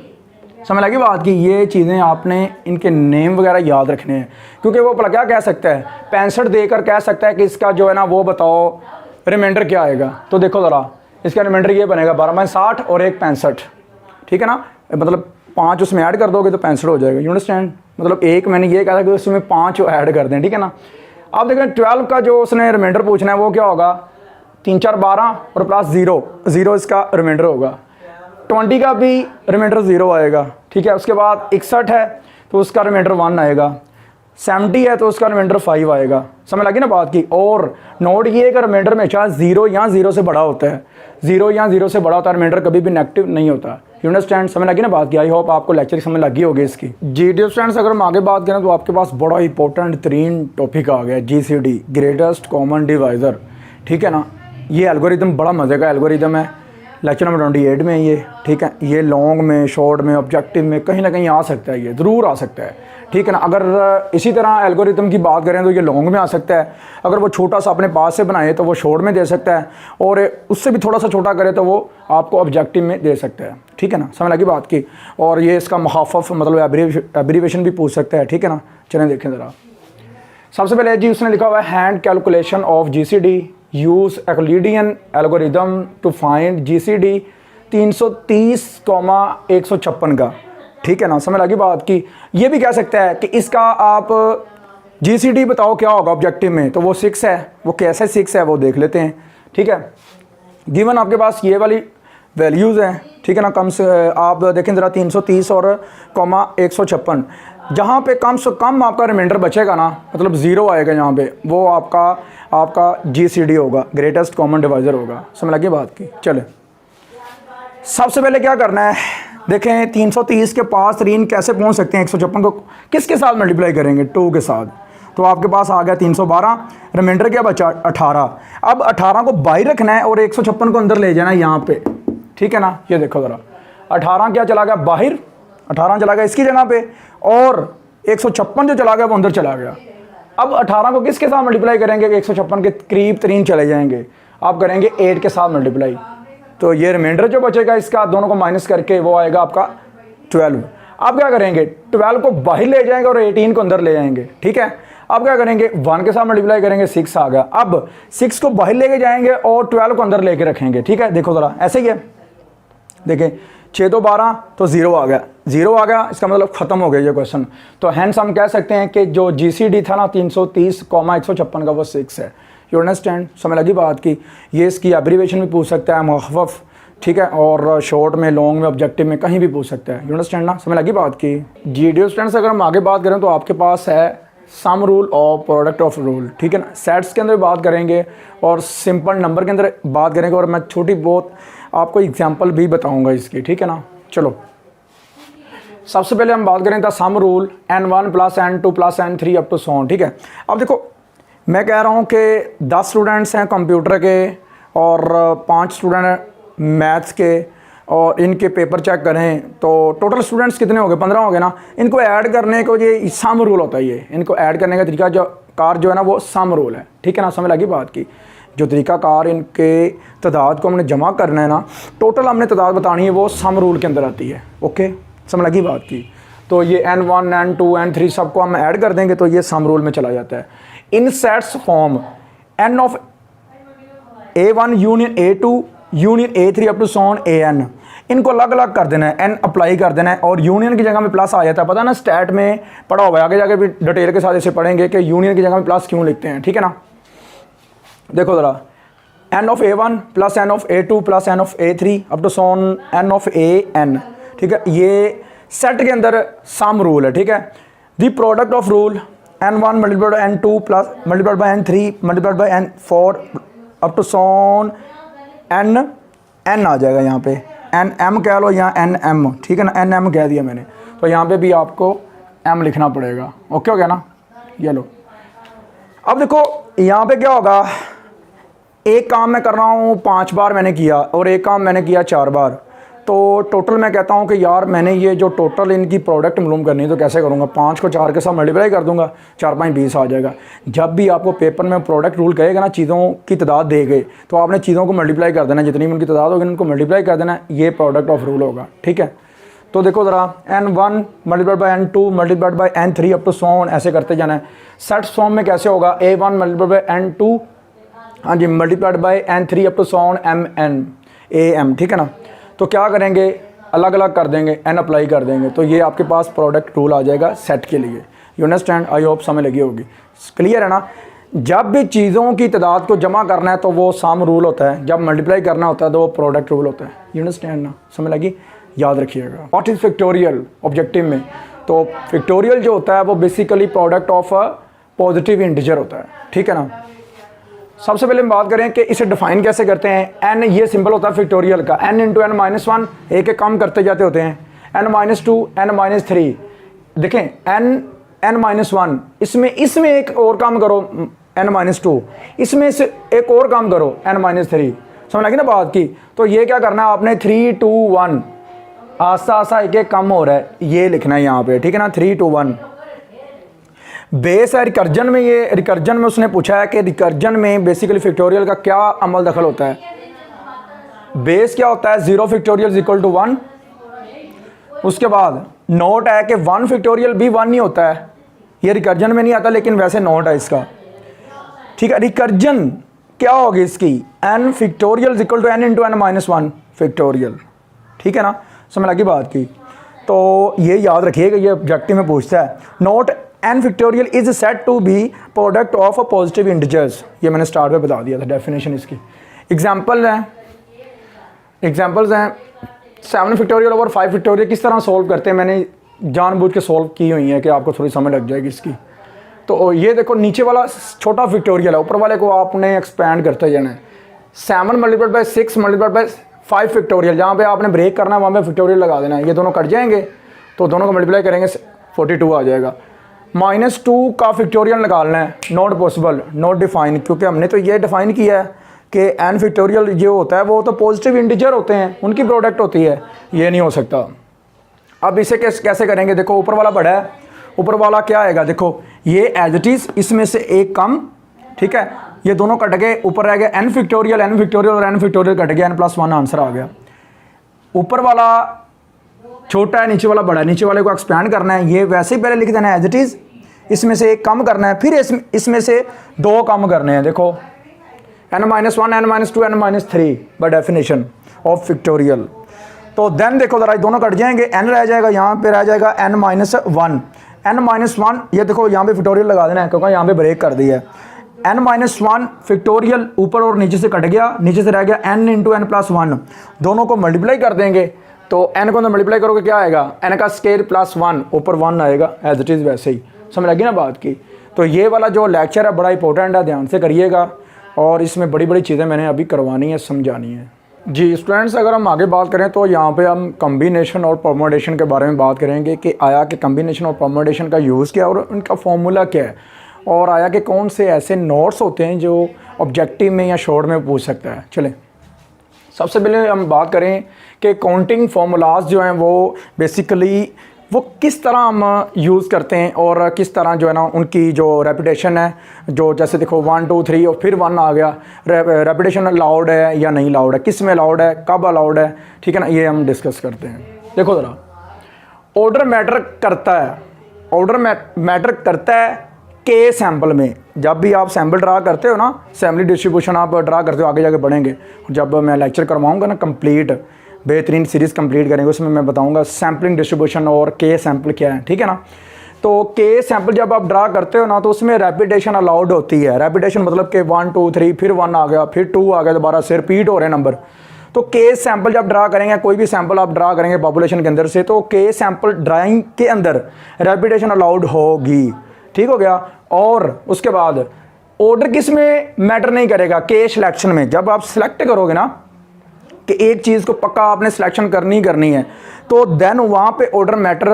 समझ लगी बात की। ये चीज़ें आपने इनके नेम वगैरह याद रखने हैं, क्योंकि वो भला क्या कह सकता है, 65 देकर कह सकता है कि इसका जो है ना वो बताओ रिमाइंडर क्या आएगा। तो देखो ज़रा, इसका रिमाइंडर ये बनेगा 12 - 60 और 1 65, ठीक है ना। मतलब 5 उसमें ऐड कर दोगे तो 65 हो जाएगा। यू अंडरस्टैंड, मतलब एक मैंने ये कहा था कि उसमें 5 ऐड कर दें, ठीक है ना। आप देखें 12 का जो उसने रिमाइंडर पूछना है वो क्या होगा, 3 4 12 और प्लस 0 इसका रिमाइंडर होगा। 20 का भी रिमाइंडर 0 आएगा, ठीक है। उसके बाद 61 है तो उसका रिमाइंडर 1 आएगा, 70 है तो उसका रिमाइंडर 5 आएगा। समझ लगी ना बात की। और नोट ये कि रिमाइंडर हमेशा 0 या 0 से बड़ा होता है, 0 या 0 से बड़ा होता है, रिमाइंडर कभी भी नेगेटिव नहीं होता। यू अंडरस्टैंड, समझ लगी ना बात की। आई होप आपको लेक्चर समझ लगी होगी इसकी। जी डियर स्टूडेंट्स, अगर हम आगे बात करें तो आपके पास बड़ा इंपॉर्टेंट तरीन टॉपिक आ गया, GCD, ग्रेटेस्ट कॉमन डिवाइज़र, ठीक है ना। ये एल्गोरिदम बड़ा मज़े का एल्गोरिदम है, लेक्चर नंबर 28 में ये, ठीक है। ये लॉन्ग में, शॉर्ट में, ऑब्जेक्टिव में कहीं ना कहीं आ सकता है, ये ज़रूर आ सकता है, ठीक है ना। अगर इसी तरह एल्गोरिदम की बात करें तो ये लॉन्ग में आ सकता है, अगर वो छोटा सा अपने पास से बनाए तो वो शॉर्ट में दे सकता है, और उससे भी थोड़ा सा छोटा करे तो वो आपको ऑब्जेक्टिव में दे सकता है, ठीक है ना। समझ लगी बात की। और ये इसका मुखाफ़फ़ मतलब एब्रीवेशन भी पूछ सकता है, ठीक है ना। चलें देखें ज़रा, सबसे पहले जी उसने लिखा हुआ है hand calculation of GCD, use Euclidean algorithm to find GCD 330,156 का। ठीक है ना, समझ लगी बात की। ये भी कह सकता है कि इसका आप जीसीडी बताओ क्या होगा ऑब्जेक्टिव में, तो वो 6 है। वो कैसे 6 है वो देख लेते हैं। ठीक है, गिवन आपके पास ये वाली वैल्यूज़ हैं। ठीक है ना, कम से आप देखें ज़रा 330 और 156, जहाँ पे कम से कम आपका रिमाइंडर बचेगा ना, मतलब ज़ीरो आएगा यहाँ पे, वो आपका जीसीडी होगा, ग्रेटेस्ट कॉमन डिवाइज़र होगा। समझ लगी बात की। चले सबसे पहले क्या करना है, देखें 330 के पास 3 कैसे पहुँच सकते हैं। 156 को किसके साथ मल्टीप्लाई करेंगे, 2 के साथ, तो आपके पास आ गया 312। रिमाइंडर क्या बचा 18। अब 18 को बाहर रखना है और 156 को अंदर ले जाना है यहाँ पे। ठीक है ना, ये देखो ज़रा, 18 क्या चला गया बाहर, 18 चला गया इसकी जगह पे, और 156 जो चला गया वो अंदर चला गया। अब 18 को किसके साथ मल्टीप्लाई करेंगे कि 156 के करीब 3 चले जाएंगे, आप करेंगे 8 के साथ मल्टीप्लाई, तो ये रिमाइंडर जो बचेगा इसका दोनों को माइनस करके वो आएगा आपका 12। अब क्या करेंगे, 12 को बाहर ले जाएंगे और 18 को अंदर ले जाएंगे। ठीक है, अब क्या करेंगे, 1 के साथ मल्टीप्लाई करेंगे, 6 आ गया। अब 6 को बाहर लेके जाएंगे और 12 को अंदर लेके रखेंगे। ठीक है, देखो ज़रा ऐसे ही है, देखें 6 तो 12 तो 0 आ गया, 0 आ गया, इसका मतलब ख़त्म हो गया ये क्वेश्चन। तो हैंस हम कह सकते हैं कि जो जीसीडी था ना 330,156 का वो 6 है। यू अंडरस्टैंड, समझ लगी बात की। ये इसकी एब्रीवेशन भी पूछ सकता है, मुखफ़फ़, ठीक है, और शॉर्ट में, लॉन्ग में, ऑब्जेक्टिव में, कहीं भी पूछ सकता है। यू अंडरस्टैंड ना, समझ लगी बात की। जी डियर स्टूडेंट्स, अगर हम आगे बात करें तो आपके पास है सम रूल और प्रोडक्ट ऑफ रूल। ठीक है ना, सेट्स के अंदर बात करेंगे और सिंपल नंबर के अंदर बात करेंगे, और मैं छोटी बहुत आपको एग्जांपल भी बताऊंगा इसकी। ठीक है ना, चलो सबसे पहले हम बात करें था sum rule n1 + n2 + n3 up to so on. ठीक है, अब देखो मैं कह रहा हूँ कि 10 स्टूडेंट्स हैं कंप्यूटर के और 5 स्टूडेंट मैथ्स के, और इनके पेपर चेक करें तो टोटल स्टूडेंट्स कितने हो गए, 15 हो गए ना। इनको ऐड करने को ये सम रूल होता है, ये इनको ऐड करने का तरीका जो है ना वो सम रूल है। ठीक है ना, समझ लगी बात की। जो तरीक़ाकार इनके तादाद को हमने जमा करना है ना, टोटल हमने तादाद बतानी है, वो सम रूल के अंदर आती है। ओके, समझ लगी बात की। तो ये n1 n2 n3 सबको हम ऐड कर देंगे तो ये सम रूल में चला जाता है। इन sets form n of a1 union a2 union a3 up to so on an, इनको अलग अलग कर देना है, n अप्लाई कर देना है, और यूनियन की जगह में प्लस आ जाता है। पता ना स्टैट में पढ़ा हुआ है, आगे जाके भी डिटेल के साथ इसे पढ़ेंगे कि यूनियन की जगह में प्लस क्यों लिखते हैं। ठीक है ना, देखो ज़रा, n of a1 + n of a2 + n of a3 up to so on n of an। ठीक है, ये सेट के अंदर सम रूल है। ठीक है, the product of rule n1 × n2 × n3 × n4 up to so on n आ जाएगा यहाँ पे, nm कह लो या nm। ठीक है ना, nm कह दिया मैंने, तो यहाँ पे भी आपको m लिखना पड़ेगा। ओके हो गया ना, ये लो। अब देखो यहाँ पे क्या होगा, एक काम मैं कर रहा हूँ 5 बार मैंने किया और एक काम मैंने किया 4 बार, तो टोटल मैं कहता हूँ कि यार मैंने ये जो टोटल इनकी प्रोडक्ट मालूम करनी है तो कैसे करूँगा, 5 को 4 के साथ मल्टीप्लाई कर दूंगा, 4 5 20 आ जाएगा। जब भी आपको पेपर में प्रोडक्ट रूल कहेगा ना, चीज़ों की तादाद दे गए तो आपने चीज़ों को मल्टीप्लाई कर देना, जितनी उनकी तादाद होगी उनको मल्टीप्लाई कर देना, ये प्रोडक्ट ऑफ रूल होगा। ठीक है, तो देखो ज़रा, n1 × n2 × n3 up to so on, ऐसे करते जाना है। सेट्स फॉर्म में कैसे होगा, a1 × n2, हाँ जी, × n3 up to so on am। ठीक है ना, तो क्या करेंगे, अलग अलग कर देंगे, n अप्लाई कर देंगे, तो ये आपके पास प्रोडक्ट रूल आ जाएगा सेट के लिए। यू अंडरस्टैंड, आई होप समझ लगी होगी, क्लियर है ना। जब भी चीज़ों की तादाद को जमा करना है तो वो सम रूल होता है, जब मल्टीप्लाई करना होता है तो वो प्रोडक्ट रूल होता है। यू अंडरस्टैंड ना, समझ लगी, याद रखिएगा। व्हाट इज़ फैक्टोरियल ऑब्जेक्टिव में, तो फैक्टोरियल जो होता है वो basically product of a positive integer होता है। ठीक है ना, सबसे पहले हम बात करें कि इसे डिफाइन कैसे करते हैं। n ये सिंबल होता है फैक्टोरियल का, n × n-1, एक एक कम करते जाते होते हैं, n-2 n-3, देखें n-1, इसमें एक और काम करो n-2, इसमें से एक और काम करो n-3, समझ लगी ना बात की। तो ये क्या करना है आपने, 3 2 1, आस्ता आस्ता एक एक कम हो रहा है, ये लिखना है यहाँ पे। ठीक है ना, 3 2 1 बेस है रिकर्जन में। ये रिकर्जन में उसने पूछा है कि रिकर्जन में बेसिकली फैक्टोरियल का क्या अमल दखल होता है। बेस क्या होता है, 0 फैक्टोरियल = 1। उसके बाद नोट है कि 1 फैक्टोरियल भी 1 नहीं होता है, ये रिकर्जन में नहीं आता लेकिन वैसे नोट है इसका, ठीक है। रिकर्जन क्या होगी इसकी, n factorial equal to n into n minus one factorial, ठीक है ना, समझ लगी बात की। तो ये याद रखिएगा, ये ऑब्जेक्टिव में पूछता है। Note n factorial is said to be product of a positive integers, ये मैंने स्टार्ट में बता दिया था डेफिनेशन इसकी। एग्जाम्पल्स हैं 7 फैक्टोरियल ओवर 5 फैक्टोरियल किस तरह सोल्व करते हैं, मैंने जानबूझ के सोल्व की हुई है कि आपको थोड़ी समझ लग जाएगी इसकी। तो ये देखो नीचे वाला छोटा फैक्टोरियल है, ऊपर वाले को आपने एक्सपैंड करते जाना है। 7 multiplied by 6 multiplied by 5 factorial, जहाँ पे आपने ब्रेक करना है वहाँ पे फैक्टोरियल लगा देना है। ये दोनों कट जाएंगे तो दोनों को मल्टीप्लाई करेंगे 42 आ जाएगा। -2 का फैक्टोरियल निकालना है, नॉट पॉसिबल, नॉट डिफाइन, क्योंकि हमने तो ये डिफाइन किया है कि n फैक्टोरियल जो होता है वो तो पॉजिटिव इंटीजर होते हैं, उनकी प्रोडक्ट होती है, ये नहीं हो सकता। अब इसे कैसे करेंगे, देखो ऊपर वाला बड़ा है, ऊपर वाला क्या आएगा, देखो ये एज इट इज़, इसमें से एक कम, ठीक है, ये दोनों कट गए, ऊपर रह गया n फैक्टोरियल और n फैक्टोरियल कट गया, n+1 आंसर आ गया। ऊपर वाला छोटा है, नीचे वाला बड़ा है, नीचे वाले को एक्सपैंड करना है, ये वैसे ही पहले लिख देना है एज इट इज़, इसमें से एक कम करना है, फिर इसमें से 2 कम करने हैं। देखो n-1 n-2 n-3 by definition of factorial. तो देन देखो ज़रा दोनों कट जाएंगे, n रह जाएगा, यहाँ पे रह जाएगा n-1, n-1, ये देखो यहाँ पे फैक्टोरियल लगा देना है क्योंकि यहाँ पे ब्रेक कर दिया है। n-1 फैक्टोरियल ऊपर और नीचे से कट गया, नीचे से रह गया n इंटू n+1, दोनों को मल्टीप्लाई कर देंगे तो n को मल्टीप्लाई करोगे क्या आएगा, n का स्क्वायर +1, ऊपर 1 आएगा एज इट इज़, वैसे ही समझ लगी ना बात की। तो ये वाला जो लेक्चर है बड़ा इंपॉर्टेंट है, ध्यान से करिएगा, और इसमें बड़ी बड़ी चीज़ें मैंने अभी करवानी है, समझानी है। जी स्टूडेंट्स, अगर हम आगे बात करें तो यहाँ पे हम कम्बिनेशन और परम्यूटेशन के बारे में बात करेंगे कि आया कि कम्बिनेशन और परम्यूटेशन का यूज़ क्या है और उनका फॉर्मूला क्या है, और आया कि कौन से ऐसे नोट्स होते हैं जो ऑब्जेक्टिव में या शॉर्ट में पूछ सकता है। चलें सबसे पहले हम बात करें कि काउंटिंग फार्मूलाज जो हैं वो बेसिकली वो किस तरह हम यूज़ करते हैं और किस तरह जो है ना उनकी जो रेपिटेशन है, जो जैसे देखो 1 2 3 और फिर 1 आ गया, रेपिटेशन अलाउड है या नहीं अलाउड है, किस में अलाउड है, कब अलाउड है, ठीक है ना, ये हम डिस्कस करते हैं। देखो ज़रा, ऑर्डर मैटर करता है, ऑर्डर मैटर करता है के सैम्पल में। जब भी आप सैम्पल ड्रा करते हो ना, सैम्पल डिस्ट्रीब्यूशन आप ड्रा करते हो, आगे जाके बढ़ेंगे, जब मैं लेक्चर करवाऊँगा ना कंप्लीट, बेहतरीन सीरीज़ कंप्लीट करेंगे, उसमें मैं बताऊंगा सैम्पलिंग डिस्ट्रीब्यूशन और के सैम्पल क्या है, ठीक है ना। तो के सैम्पल जब आप ड्रा करते हो ना तो उसमें रेपिटेशन अलाउड होती है। रेपिटेशन मतलब कि 1 2 3 फिर 1 आ गया, फिर 2 आ गया, दोबारा से रिपीट हो रहे हैं नंबर। तो के सैम्पल जब ड्रा करेंगे, कोई भी सैम्पल आप ड्रा करेंगे पॉपुलेशन के अंदर से, तो के सैम्पल ड्राइंग के अंदर रेपिटेशन अलाउड होगी, ठीक हो गया। और उसके बाद ऑर्डर किस में मैटर नहीं करेगा, के सिलेक्शन में। जब आप सिलेक्ट करोगे ना कि एक चीज़ को पक्का आपने सिलेक्शन करनी है, तो देन वहाँ पे ऑर्डर मैटर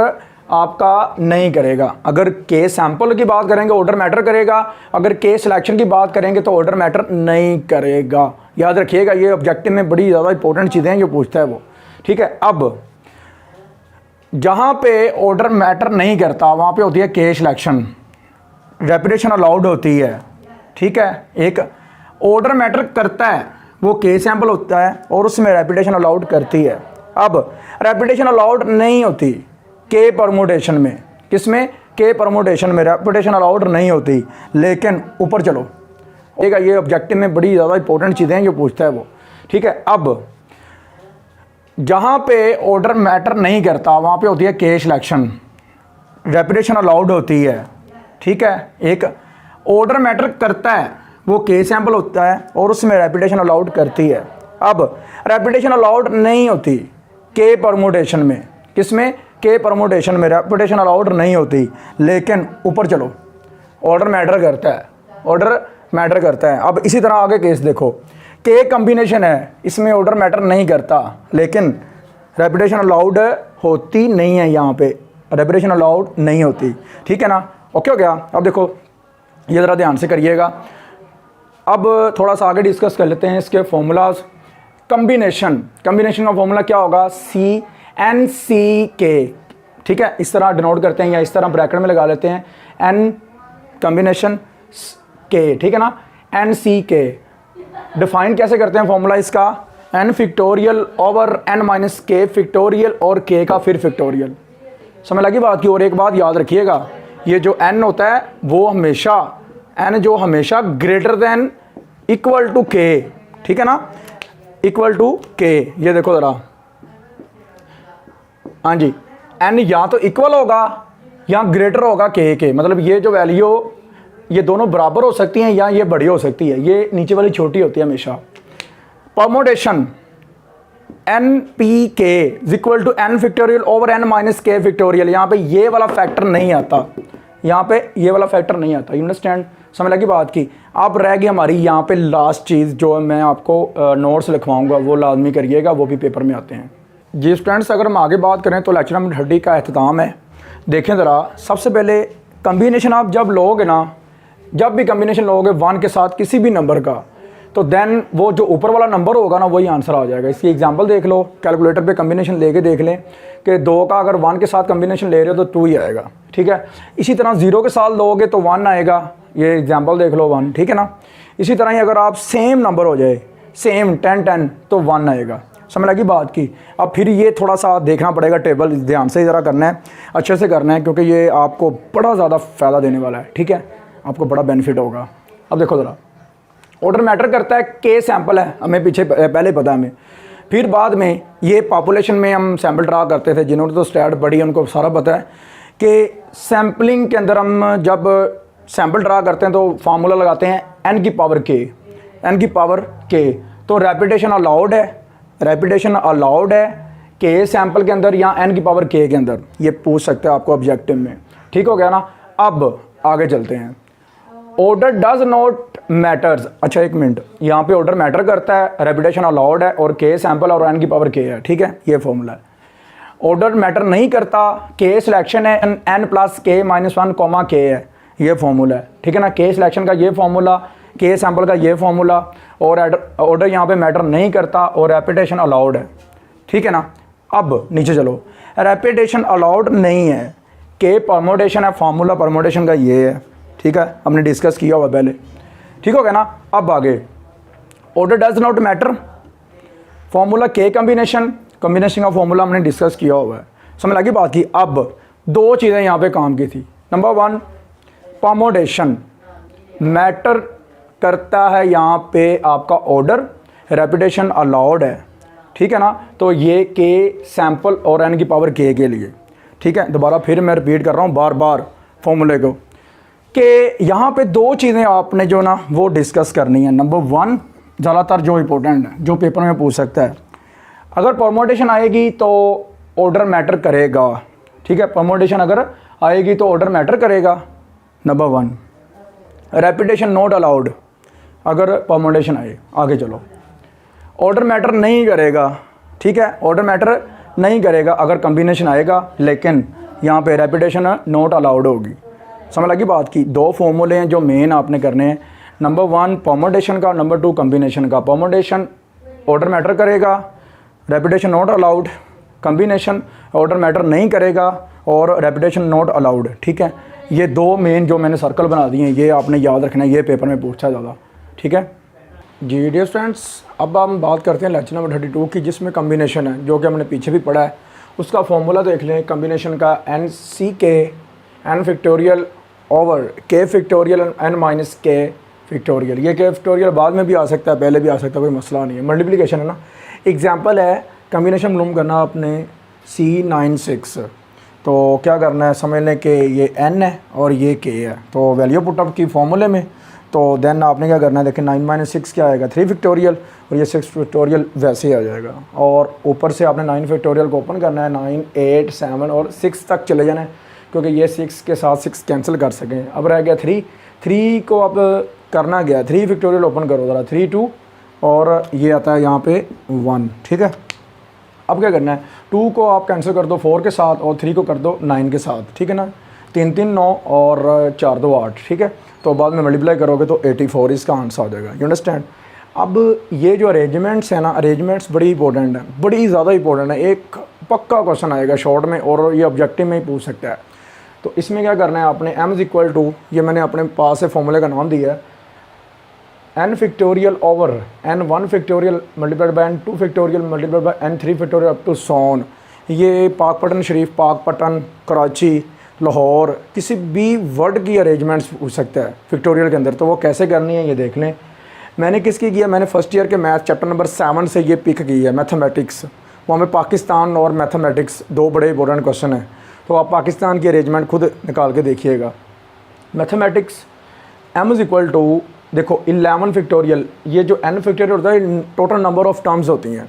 आपका नहीं करेगा। अगर के सैंपल की बात करेंगे ऑर्डर मैटर करेगा, अगर के सिलेक्शन की बात करेंगे तो ऑर्डर मैटर नहीं करेगा। याद रखिएगा, ये ऑब्जेक्टिव में बड़ी ज़्यादा इंपॉर्टेंट चीज़ें हैं जो पूछता है वो, ठीक है। अब जहाँ पे ऑर्डर मैटर नहीं करता वहाँ पे होती है के सिलेक्शन, रेपिटेशन अलाउड होती है, ठीक है। एक ऑर्डर मैटर करता है वो के सैंपल होता है और उसमें रेपिटेशन अलाउड करती है। अब रेपिटेशन अलाउड नहीं होती के परम्यूटेशन में, किसमें, के परम्यूटेशन में रेपिटेशन अलाउड नहीं होती। लेकिन ऊपर चलो, ये ऑब्जेक्टिव में बड़ी ज़्यादा इंपॉर्टेंट चीज़ें हैं जो पूछता है वो, ठीक है। अब जहाँ पे ऑर्डर मैटर नहीं करता वहाँ पे होती है के सिलेक्शन, रेपिटेशन अलाउड होती है, ठीक है। एक ऑर्डर मैटर करता है वो के सैंपल होता है और उसमें रेपिटेशन अलाउड करती है। अब रेपिटेशन अलाउड नहीं होती के परम्यूटेशन में, किसमें, के परम्यूटेशन में रेपिटेशन अलाउड नहीं होती। लेकिन ऊपर चलो, ऑर्डर मैटर करता है, ऑर्डर मैटर करता है। अब इसी तरह आगे केस देखो, के कम्बिनेशन है, इसमें ऑर्डर मैटर नहीं करता लेकिन रेपिटेशन अलाउड होती नहीं है, यहाँ पे रेपिटेशन अलाउड नहीं होती, ठीक है ना। ओके हो गया। अब देखो ये ज़रा ध्यान से करिएगा। अब थोड़ा सा आगे डिस्कस कर लेते हैं इसके फॉर्मूलाज। कम्बिनेशन का फॉर्मूला क्या होगा, CNCK, ठीक है। इस तरह डिनोट करते हैं या इस तरह ब्रैकेट में लगा लेते हैं, N कम्बिनेशन K, ठीक है ना, NCK। डिफाइन कैसे करते हैं फॉर्मूला इसका, N factorial over N minus K factorial और K का फिर फैक्टोरियल। समझ लगी बात की। और एक बात याद रखिएगा, ये जो n होता है वो हमेशा n जो हमेशा greater than equal to k, ठीक है ना, इक्वल टू k। ये देखो ज़रा, हाँ जी, n या तो इक्वल होगा या ग्रेटर होगा k के, मतलब ये जो वैल्यू ये दोनों बराबर हो सकती हैं या ये बड़ी हो सकती है, ये नीचे वाली छोटी होती है हमेशा। Permutation N P K is equal to N factorial over N minus K factorial, यहाँ पे ये वाला फैक्टर नहीं आता, यहाँ पे ये वाला फैक्टर नहीं आता। यू अंडरस्टैंड, समझ लगी बात की। अब रह गई हमारी यहाँ पे लास्ट चीज़ जो मैं आपको नोट्स लिखवाऊंगा, वो लाजमी करिएगा, वो भी पेपर में आते हैं जी स्टूडेंट्स। अगर हम आगे बात करें तो लेक्चर नंबर 30 का अख्ताम है। देखें ज़रा, सबसे पहले कम्बिनेशन आप जब लोगे ना, जब भी कम्बिनेशन लोगे 1 के साथ किसी भी नंबर का, तो देन वो जो ऊपर वाला नंबर होगा ना वही आंसर आ जाएगा। इसकी एग्जांपल देख लो, कैलकुलेटर पे कम्बिनेशन लेके देख लें कि 2 का अगर 1 के साथ कम्बिनेशन ले रहे हो तो 2 ही आएगा, ठीक है। इसी तरह 0 के साथ लोगे तो 1 आएगा, ये एग्जांपल देख लो 1, ठीक है ना। इसी तरह ही अगर आप सेम नंबर हो जाए, सेम 10 तो 1 आएगा, समझ लगी बात की। अब फिर ये थोड़ा सा देखना पड़ेगा, टेबल ध्यान से ज़रा करना है, अच्छे से करना है, क्योंकि ये आपको बड़ा ज़्यादा फ़ायदा देने वाला है, ठीक है, आपको बड़ा बेनिफिट होगा। अब देखो ज़रा, ऑर्डर मैटर करता है, के सैंपल है, हमें पीछे पहले पता है हमें। फिर बाद में ये पॉपुलेशन में हम सैंपल ड्रा करते थे, जिन्होंने तो स्टैट पढ़ी है उनको सारा पता है कि सैम्पलिंग के अंदर हम जब सैंपल ड्रा करते हैं तो फार्मूला लगाते हैं n की पावर k, n की पावर k। तो रेपिटेशन अलाउड है, रेपिटेशन अलाउड है k सैंपल के अंदर या n की पावर k के अंदर, ये पूछ सकते हैं आपको ऑब्जेक्टिव में, ठीक हो गया ना। अब आगे चलते हैं, ऑर्डर डज नॉट मैटर्स। अच्छा एक मिनट, यहाँ पे ऑर्डर मैटर करता है, रेपिटेशन अलाउड है और के सैंपल और n की पावर k है, ठीक है, ये फॉर्मूला है। ऑर्डर मैटर नहीं करता, के सिलेक्शन है, n प्लस के माइनस 1 कॉमा k है, ये फॉर्मूला है, ठीक है ना। के सिलेक्शन का ये फॉर्मूला, के सैंपल का ये फॉर्मूला, और ऑर्डर यहाँ पे मैटर नहीं करता और रेपिटेशन अलाउड है, ठीक है ना। अब नीचे चलो, रेपिटेशन अलाउड नहीं है, के परमोटेशन है, फॉर्मूला परमोटेशन का ये है, ठीक है, हमने डिस्कस किया हुआ पहले, ठीक हो गया ना। अब आगे, order does not matter, formula के कम्बिनेशन, कम्बिनेशन का फॉर्मूला हमने डिस्कस किया हुआ है, समझ लगी बात की। अब 2 चीज़ें यहाँ पे काम की थी। नंबर 1, परमोटेशन मैटर करता है, यहाँ पे आपका ऑर्डर, रेपिटेशन अलाउड है, ठीक है ना। तो ये के सैंपल और n की पावर k के लिए, ठीक है। दोबारा फिर मैं रिपीट कर रहा हूँ बार बार फॉर्मूले को, कि यहाँ पे 2 चीज़ें आपने जो ना वो डिस्कस करनी है। नंबर 1 ज़्यादातर जो इम्पोर्टेंट है, जो पेपर में पूछ सकता है, अगर परमोटेशन आएगी तो ऑर्डर मैटर करेगा, ठीक है। परमोटेशन अगर आएगी तो ऑर्डर मैटर करेगा, नंबर 1। रेपिटेशन नॉट अलाउड, अगर परमोटेशन आए, आगे चलो, ऑर्डर मैटर नहीं करेगा, ठीक है, ऑर्डर मैटर नहीं करेगा अगर कम्बिनेशन आएगा, लेकिन यहाँ पे रेपिटेशन नॉट अलाउड होगी, समझ लगी बात की। 2 फॉर्मूले हैं जो मेन आपने करने हैं, नंबर 1 परमोटेशन का, नंबर 2 कम्बिनेशन का। परमोटेशन ऑर्डर मैटर करेगा, repetition not allowed, combination order matter नहीं करेगा और रेपिटेशन नॉट अलाउड, ठीक है। ये 2 मेन जो मैंने सर्कल बना दिए हैं, ये आपने याद रखना है, ये पेपर में पूछा ज़्यादा, ठीक है जी। डियर फ्रेंड्स, अब हम बात करते हैं लेक्चर नंबर 32 की, जिसमें कम्बिनेशन है, जो कि हमने पीछे भी पढ़ा है। उसका फॉर्मूला देख लें, कम्बिनेशन का एन सी के एन फैक्टोरियल ओवर के factorial N minus K factorial. ये के फैक्टोरियल बाद में भी आ सकता है, पहले भी आ सकता है, कोई मसला नहीं है, मल्टीप्लिकेशन है ना। एग्जांपल है, कम्बिनेशन मालूम करना आपने C96, तो क्या करना है, समझ लें कि ये n है और ये k है, तो वैल्यू पुटअप की फॉर्मूले में, तो देन आपने क्या करना है, देखिए 9 माइनस 6 क्या आएगा, 3 फैक्टोरियल, और ये 6 फैक्टोरियल वैसे ही आ जाएगा। और ऊपर से आपने 9 फैक्टोरियल को ओपन करना है, 9, 8, 7 और 6 तक चले जाना है, क्योंकि ये 6 के साथ 6 कैंसिल कर सकें। अब रह गया 3 को अब करना गया, 3 फैक्टोरियल ओपन करो ज़रा, 3 2 और ये आता है यहाँ पे 1, ठीक है। अब क्या करना है, 2 को आप कैंसिल कर दो 4 के साथ और 3 को कर दो 9 के साथ, ठीक है ना। 3 3 9 और 4 2 8, ठीक है। तो बाद में मल्टीप्लाई करोगे तो 84 इसका आंसर आ जाएगा, यू अंडरस्टैंड। अब ये जो अरेंजमेंट्स हैं ना, अरेंजमेंट्स बड़ी इंपॉर्टेंट है, बड़ी ज़्यादा इंपॉर्टेंट है। एक पक्का क्वेश्चन आएगा शॉर्ट में और ये ऑब्जेक्टिव में ही पूछ सकता है। तो इसमें क्या करना है आपने, m इज इक्वल टू, ये मैंने अपने पास से फॉर्मूले का नाम दिया है, n factorial over n1 factorial multiplied by n2 factorial multiplied by n3 factorial up to so on. ये पाकपटन शरीफ, पाकपटन, कराची, लाहौर, किसी भी वर्ड की अरेंजमेंट्स पूछ सकता है फिक्टोरियल के अंदर। तो वो कैसे करनी है ये देख लें। मैंने किसकी किया, मैंने फर्स्ट ईयर के मैथ चैप्टर नंबर 7 से ये पिक की है, मैथमेटिक्स। वो हमें पाकिस्तान और मैथमेटिक्स दो बड़े इंपॉर्टेंट क्वेश्चन हैं, तो आप पाकिस्तान की अरेंजमेंट खुद निकाल के देखिएगा। Mathematics m is equal to, देखो 11 फिक्टोरियल, ये जो n फिक्टोरियल होता है टोटल नंबर ऑफ़ टर्म्स होती हैं,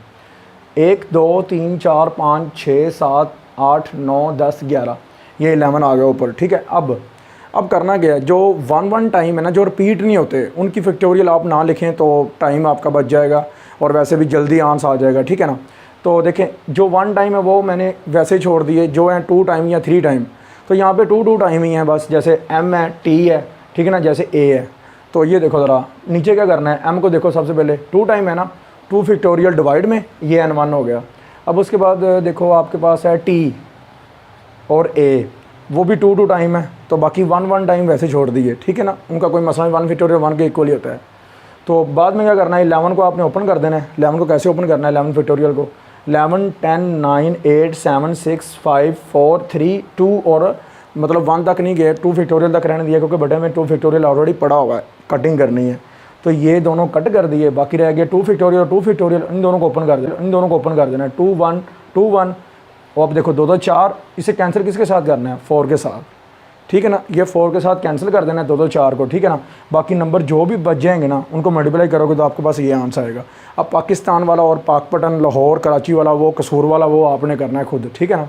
1 2 3 4 5 6 7 8 9 10 11, ये 11 आ गया ऊपर, ठीक है। अब करना क्या है, जो 1 टाइम है ना, जो रिपीट नहीं होते, उनकी फिक्टोरियल आप ना लिखें तो टाइम आपका बच जाएगा और वैसे भी जल्दी आंसर आ जाएगा, ठीक है ना। तो देखें जो 1 टाइम है वो मैंने वैसे छोड़ दिए, जो है 2 टाइम या 3 टाइम, तो यहाँ पे 2 टाइम ही है बस, जैसे m है, t है, ठीक है ना, जैसे a है। तो ये देखो ज़रा नीचे क्या करना है, m को देखो सबसे पहले 2 टाइम है ना, 2 फिक्टोरियल डिवाइड में ये n1 हो गया। अब उसके बाद देखो आपके पास है t और a, वो भी 2 टाइम है, तो बाकी 1 टाइम वैसे छोड़ दिए, ठीक है ना, उनका कोई मसला नहीं, 1 फिक्टोरियल 1 के इक्वल ही होता है। तो बाद में क्या करना है, 11 को आपने ओपन कर देना है। 11 को कैसे ओपन करना है, 11 फिक्टोरियल को 11 10 9 8 7 6 5 4 3 2, और मतलब 1 तक नहीं गए, 2 फिक्टोरियल तक रहने दिया, क्योंकि बटे में 2 फिक्टोरियल ऑलरेडी पड़ा हुआ है, कटिंग करनी है। तो ये दोनों कट कर दिए, बाकी रह गए 2 फिक्टोरियल, इन दोनों को ओपन कर देना है, 2 1 2 1। और अब देखो 2 2 4, इसे कैंसिल किसके साथ करना है, 4 के साथ, ठीक है ना, ये 4 के साथ कैंसिल कर देना है 2 2 4 को, ठीक है ना। बाकी नंबर जो भी बच जाएंगे ना, उनको मल्टीप्लाई करोगे तो आपके पास ये आंसर आएगा। अब पाकिस्तान वाला और पाकपटन, लाहौर, कराची वाला, वो कसूर वाला, वो आपने करना है खुद, ठीक है ना।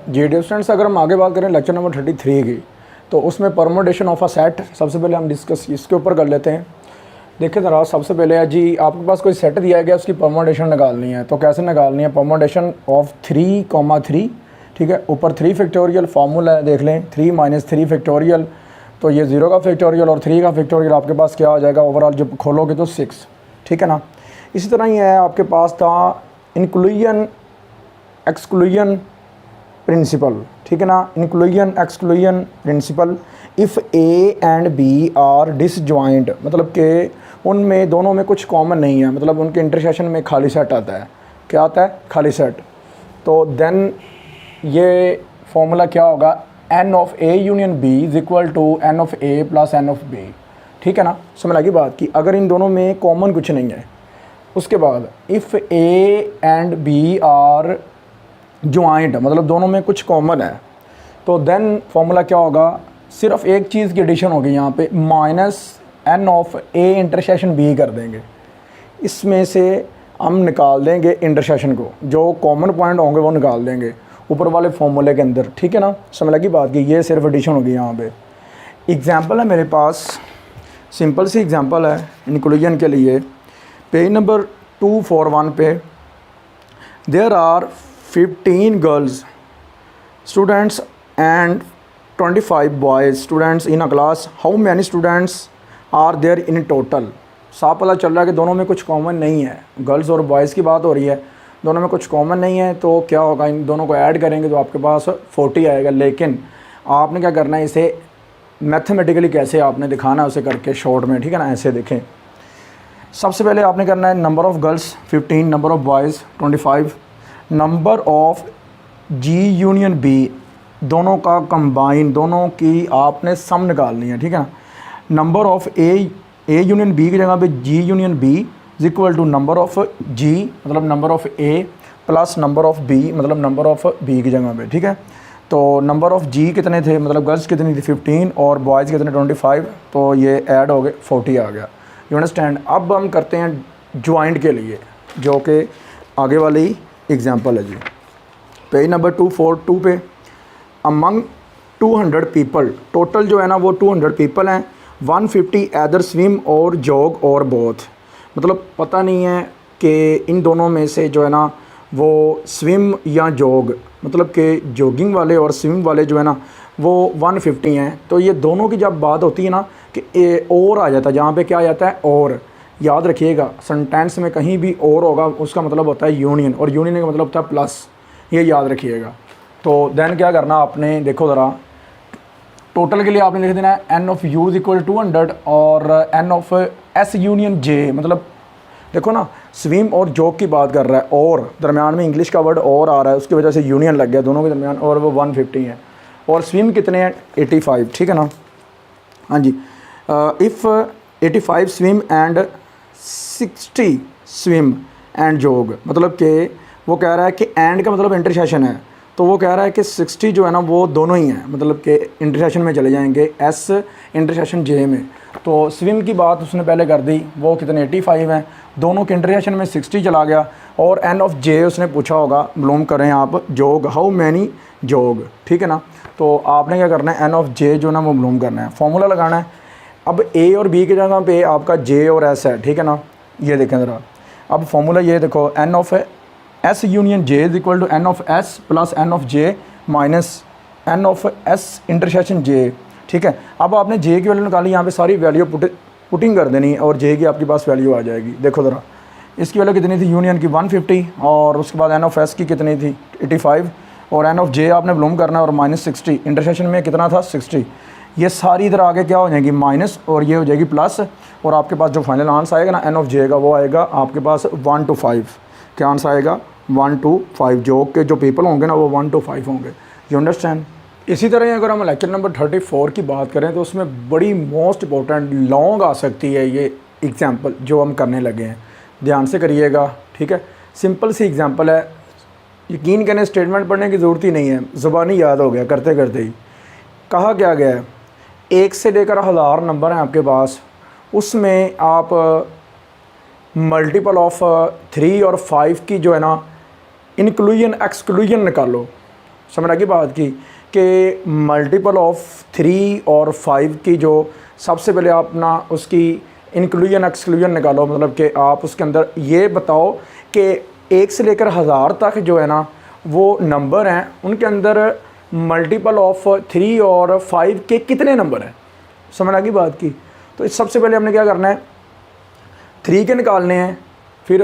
जी डियर स्टूडेंट्स, अगर हम आगे बात करें लेक्चर नंबर 33 की, तो उसमें परमुटेशन ऑफ अ सेट सबसे पहले हम डिस्कस इसके ऊपर कर लेते हैं। देखिए ज़रा, सबसे पहले है जी, आपके पास कोई सेट दिया गया, उसकी परमुटेशन निकालनी है। तो कैसे निकालनी है, परमुटेशन ऑफ 3, ठीक है, ऊपर 3 फिक्टोरियल फार्मूला है, देख लें 3 - 3 फिक्टोरियल, तो ये 0 का फिक्टोरियल और 3 का फिक्टोरियल आपके पास क्या आ जाएगा ओवरऑल, जब खोलोगे तो 6, ठीक है ना। इसी तरह ही है आपके पास था इंक्लूजन एक्सक्लूजन प्रिंसिपल, ठीक है ना, inclusion exclusion principle. If A and B are disjoint, मतलब कि उनमें दोनों में कुछ कॉमन नहीं है, मतलब उनके इंटरसेक्शन में खाली सेट आता है। क्या आता है, खाली सेट। तो देन ये फॉर्मूला क्या होगा, n of a union b is equal to n of a plus n of b, ठीक है ना। समझ लगी बात की, अगर इन दोनों में कॉमन कुछ नहीं है, उसके बाद if a and b are joint, मतलब दोनों में कुछ कॉमन है, तो देन फॉर्मूला क्या होगा, सिर्फ एक चीज़ की एडिशन होगी यहाँ पे, -n of a intersection b कर देंगे, इसमें से हम निकाल देंगे इंटरसेक्शन को, जो कॉमन पॉइंट होंगे वो निकाल देंगे ऊपर वाले फॉर्मूले के अंदर, ठीक है ना। समझ लगी बात की, ये सिर्फ एडिशन होगी यहाँ पे। एग्जांपल है मेरे पास, सिंपल सी एग्जांपल है इंक्लूजन के लिए, पेज नंबर 241 पे, there are 15 girls students and 25 boys students in a class, how many students are there in total. साफ पता चल रहा है कि दोनों में कुछ कॉमन नहीं है, गर्ल्स और बॉयज़ की बात हो रही है, दोनों में कुछ कॉमन नहीं है, तो क्या होगा, इन दोनों को ऐड करेंगे तो आपके पास 40 आएगा। लेकिन आपने क्या करना है, इसे मैथमेटिकली कैसे आपने दिखाना है उसे करके शॉर्ट में, ठीक है ना। ऐसे देखें, सबसे पहले आपने करना है number of girls 15, number of boys 25, number of G union B, दोनों का कंबाइन, दोनों की आपने सम निकालनी है, ठीक है ना। Number of A union B की जगह पे G union B is equal to number of G, मतलब number of A plus number of B, मतलब नंबर ऑफ़ बी की जगह पे, ठीक है। तो नंबर ऑफ़ जी कितने थे, मतलब गर्ल्स कितनी थी 15 और बॉयज़ कितने 25, तो ये ऐड हो गए 40 आ गया। You understand. अब हम करते हैं ज्वाइंट के लिए, जो कि आगे वाली एग्जांपल है जी, पेज नंबर 242 पे, अमंग 200 पीपल, टोटल जो है ना वो 200 पीपल हैं, 150 एदर स्विम और जॉग और बोथ, मतलब पता नहीं है कि इन दोनों में से जो है ना वो स्विम या जॉग, मतलब कि जॉगिंग वाले और स्विम वाले जो है ना वो 150 हैं। तो ये दोनों की जब बात होती है ना कि और आ जाता है, जहाँ पे क्या आ जाता है और, याद रखिएगा सेंटेंस में कहीं भी और होगा उसका मतलब होता है यूनियन, और यूनियन का मतलब होता है प्लस, ये याद रखिएगा। तो देन क्या करना आपने, देखो ज़रा, टोटल के लिए आपने लिख देना है n of u is equal 200 और n of s union j, मतलब देखो ना स्विम और जॉग की बात कर रहा है, और दरमियान में इंग्लिश का वर्ड और आ रहा है, उसकी वजह से यूनियन लग गया दोनों के दरमियान, और वो 150 है। और स्विम कितने हैं 85, ठीक है ना। हाँ जी, if 85 swim and 60 swim and jog, मतलब कि वो कह रहा है कि एंड का मतलब इंटरसेक्शन है, तो वो कह रहा है कि 60 जो है ना वो दोनों ही हैं, मतलब कि इंटरसेक्शन में चले जाएंगे एस इंटरसेक्शन जे में। तो स्विम की बात उसने पहले कर दी, वो कितने 85 हैं, दोनों के इंटरसेक्शन में 60 चला गया। और एन ऑफ जे उसने पूछा होगा, मालूम करें आप जोग, हाउ मैनी जोग, ठीक है ना। तो आपने क्या करना है, एन ऑफ जे जो ना वो मालूम करना है, फॉर्मूला लगाना है। अब ए और बी की जगह पे आपका जे और एस है, ठीक है ना। ये देखें ज़रा, अब फॉर्मूला ये देखो, N of S union J is equal to N of S plus N of J minus N of S intersection J, ठीक है। अब आपने जे की वैल्यू निकाली, यहाँ पे सारी वैल्यू पुटिंग कर देनी और जे की आपके पास वैल्यू आ जाएगी। देखो ज़रा, इसकी वैल्यू कितनी थी यूनियन की 150, और उसके बाद एन ऑफ एस की कितनी थी 85, और एन ऑफ जे आपने मालूम करना है, और माइनस 60, इंटरसेक्शन में कितना था 60। ये सारी इधर आगे क्या हो जाएगी माइनस, और ये हो जाएगी प्लस, और आपके पास जो फाइनल आंसर आएगा ना एन ऑफ जे का, वो आएगा आपके पास 1 to 5। क्या आंसर आएगा 1 to 5, जो के जो पीपल होंगे ना वो 1 to 5 होंगे। You understand. इसी तरह अगर हम लेक्चर नंबर 34 की बात करें तो उसमें बड़ी मोस्ट इंपॉर्टेंट लॉन्ग आ सकती है ये एग्जाम्पल जो हम करने लगे हैं, ध्यान से करिएगा, ठीक है। सिंपल सी एग्जाम्पल है, यकीन करें स्टेटमेंट पढ़ने की ज़रूरत ही नहीं है, ज़ुबानी याद हो गया करते करते ही। कहा क्या गया है, 1 से लेकर 1000 नंबर हैं आपके पास, उसमें आप मल्टीपल ऑफ 3 और 5 की जो है ना इंक्लूजन एक्सक्लूजन निकालो। समझ आ गई बात की कि मल्टीपल ऑफ 3 और 5 की जो सबसे पहले आप ना उसकी इंक्लूजन एक्सक्लूजन निकालो, मतलब कि आप उसके अंदर ये बताओ कि 1 से लेकर 1000 तक जो है ना वो नंबर हैं, उनके अंदर मल्टीपल ऑफ 3 और 5 के कितने नंबर हैं। समझ आ गई बात की। तो इस सबसे पहले हमने क्या करना है, 3 के निकालने हैं, फिर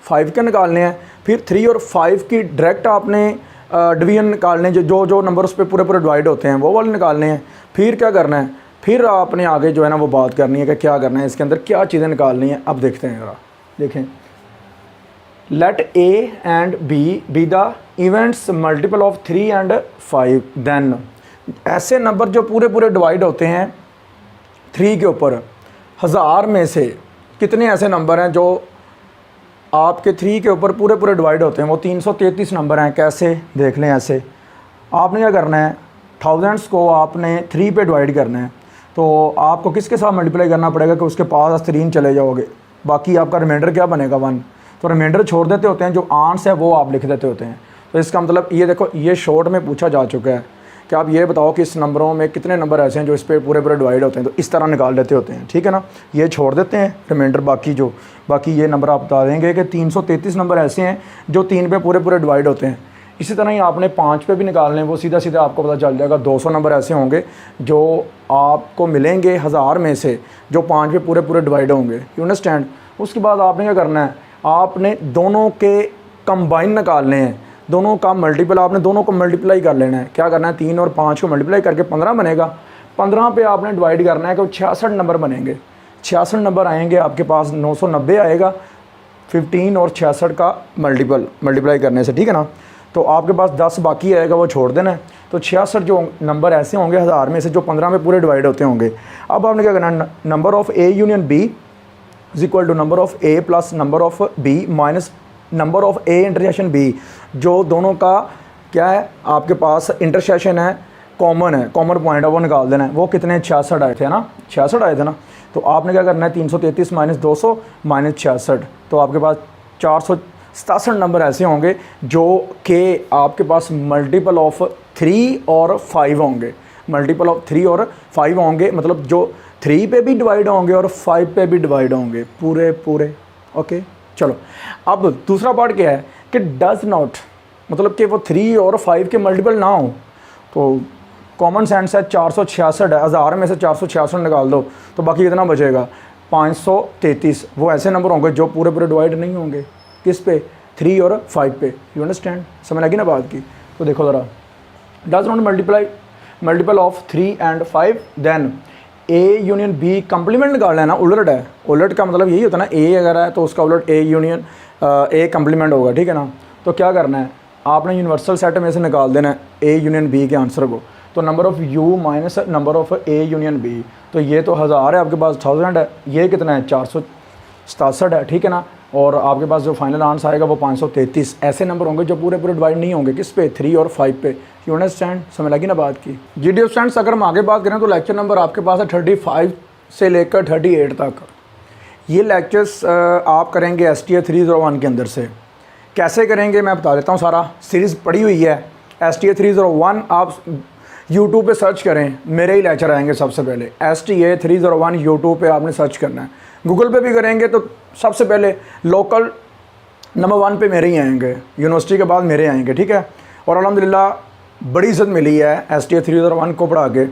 5 के निकालने हैं, फिर 3 और 5 की डायरेक्ट आपने डिवीजन निकालने, जो जो नंबर उस पर पूरे पूरे डिवाइड होते हैं वो वाले निकालने हैं। फिर क्या करना है, फिर आपने आगे जो है ना वो बात करनी है कि क्या करना है, इसके अंदर क्या चीज़ें निकालनी है। अब देखते हैं ज़रा, देखें, let A and B the events multiple of 3 and 5, then ऐसे नंबर जो पूरे पूरे डिवाइड होते हैं 3 के ऊपर, 1000 में से कितने ऐसे नंबर हैं जो आपके 3 के ऊपर पूरे पूरे डिवाइड होते हैं, वो 333 नंबर हैं। कैसे, देख लें। ऐसे आपने क्या करना है, थाउजेंड्स को आपने 3 पे डिवाइड करना है, तो आपको किसके साथ मल्टीप्लाई करना पड़ेगा कि उसके पास 3 चले जाओगे, बाकी आपका रिमाइंडर क्या बनेगा 1। तो रिमाइंडर छोड़ देते होते हैं, जो आंसर है वो आप लिख देते होते हैं। तो इसका मतलब ये देखो, ये शॉर्ट में पूछा जा चुका है कि आप ये बताओ कि इस नंबरों में कितने नंबर ऐसे हैं जो इस पर पूरे पूरे डिवाइड होते हैं, तो इस तरह निकाल लेते होते हैं, ठीक है ना। ये छोड़ देते हैं रिमाइंडर, बाकी ये नंबर आप बता देंगे कि 333 नंबर ऐसे हैं जो 3 पे पूरे पूरे डिवाइड होते हैं। इसी तरह ही आपने 5 पे भी निकालने, वो सीधा सीधा आपको पता चल जाएगा 200 नंबर ऐसे होंगे जो आपको मिलेंगे 1000 में से, जो 5 पे पूरे पूरे डिवाइड होंगे। You understand. उसके बाद आपने क्या करना है, आपने दोनों के कंबाइन निकालने हैं, दोनों का मल्टीपल, आपने दोनों को मल्टीप्लाई कर लेना है। क्या करना है, 3 और 5 को मल्टीप्लाई करके 15 बनेगा। 15 पे आपने डिवाइड करना है कि 66 नंबर बनेंगे। 66 नंबर आएंगे आपके पास, 990 आएगा 15 और 66 का मल्टीप्लाई करने से, ठीक है ना। तो आपके पास 10 बाकी आएगा, वो छोड़ देना है। तो 66 जो नंबर ऐसे होंगे 1000 में से जो 15 में पूरे डिवाइड होते होंगे। अब आपने क्या करना है, number of A union B is equal to number of A plus number of B minus number of A intersection B, जो दोनों का क्या है आपके पास इंटरसेक्शन है, कॉमन है, कॉमन पॉइंट है, वो निकाल देना है। वो कितने 66 आए थे ना, 66 आए थे ना। तो आपने क्या करना है, 333 माइनस 200 माइनस 66, तो आपके पास 467 नंबर ऐसे होंगे जो कि आपके पास मल्टीपल ऑफ 3 और 5 होंगे, मल्टीपल ऑफ 3 और 5 होंगे, मतलब जो 3 पे भी डिवाइड होंगे और 5 पे भी डिवाइड होंगे पूरे। ओके, चलो अब दूसरा पार्ट क्या है कि डज नॉट, मतलब कि वो 3 और 5 के मल्टीपल ना हो। तो कॉमन सेंस है, 466 है, 1000 में से 466 निकाल दो तो बाकी कितना बचेगा 533। वो ऐसे नंबर होंगे जो पूरे डिवाइड नहीं होंगे, किस पे, 3 और 5 पे। यू अंडरस्टैंड, समझ लगी ना बात की। तो देखो ज़रा, does not multiple of 3 and 5, then A union B complement निकालना है ना, उलट है। उलट का मतलब यही होता है ना, ए अगर है तो उसका उलट ए यूनियन ए कंप्लीमेंट होगा, ठीक है ना। तो क्या करना है, आपने यूनिवर्सल सेट में से निकाल देना है ए यूनियन बी के आंसर को। तो number of U minus number of A union B, तो ये तो 1000 है, आपके पास 1000 है, ये कितना है 467 है, ठीक है ना। और आपके पास जो फाइनल आंसर आएगा वो 533। ऐसे नंबर होंगे जो पूरे पूरे डिवाइड नहीं होंगे किस पे, 3 और 5 पे। यू अंडरस्टैंड, समझ लगी ना बात की। जी डियर स्टूडेंट्स, अगर हम आगे बात करें तो लेक्चर नंबर आपके पास है 35 से लेकर 38 तक। ये लेक्चर्स आप करेंगे STA 301 के अंदर से। कैसे करेंगे मैं बता देता हूँ, सारा सीरीज़ पड़ी हुई है STA 301। आप YouTube पे सर्च करें, मेरे ही लेक्चर आएंगे सबसे पहले। STA 301 YouTube पे आपने सर्च करना है। गूगल पे भी करेंगे तो सबसे पहले लोकल नंबर 1 पे मेरे ही आएंगे, यूनिवर्सिटी के बाद मेरे आएंगे, ठीक है। और अल्हम्दुलिल्लाह बड़ी इज़्ज़त मिली है STA 301 को पढ़ा के,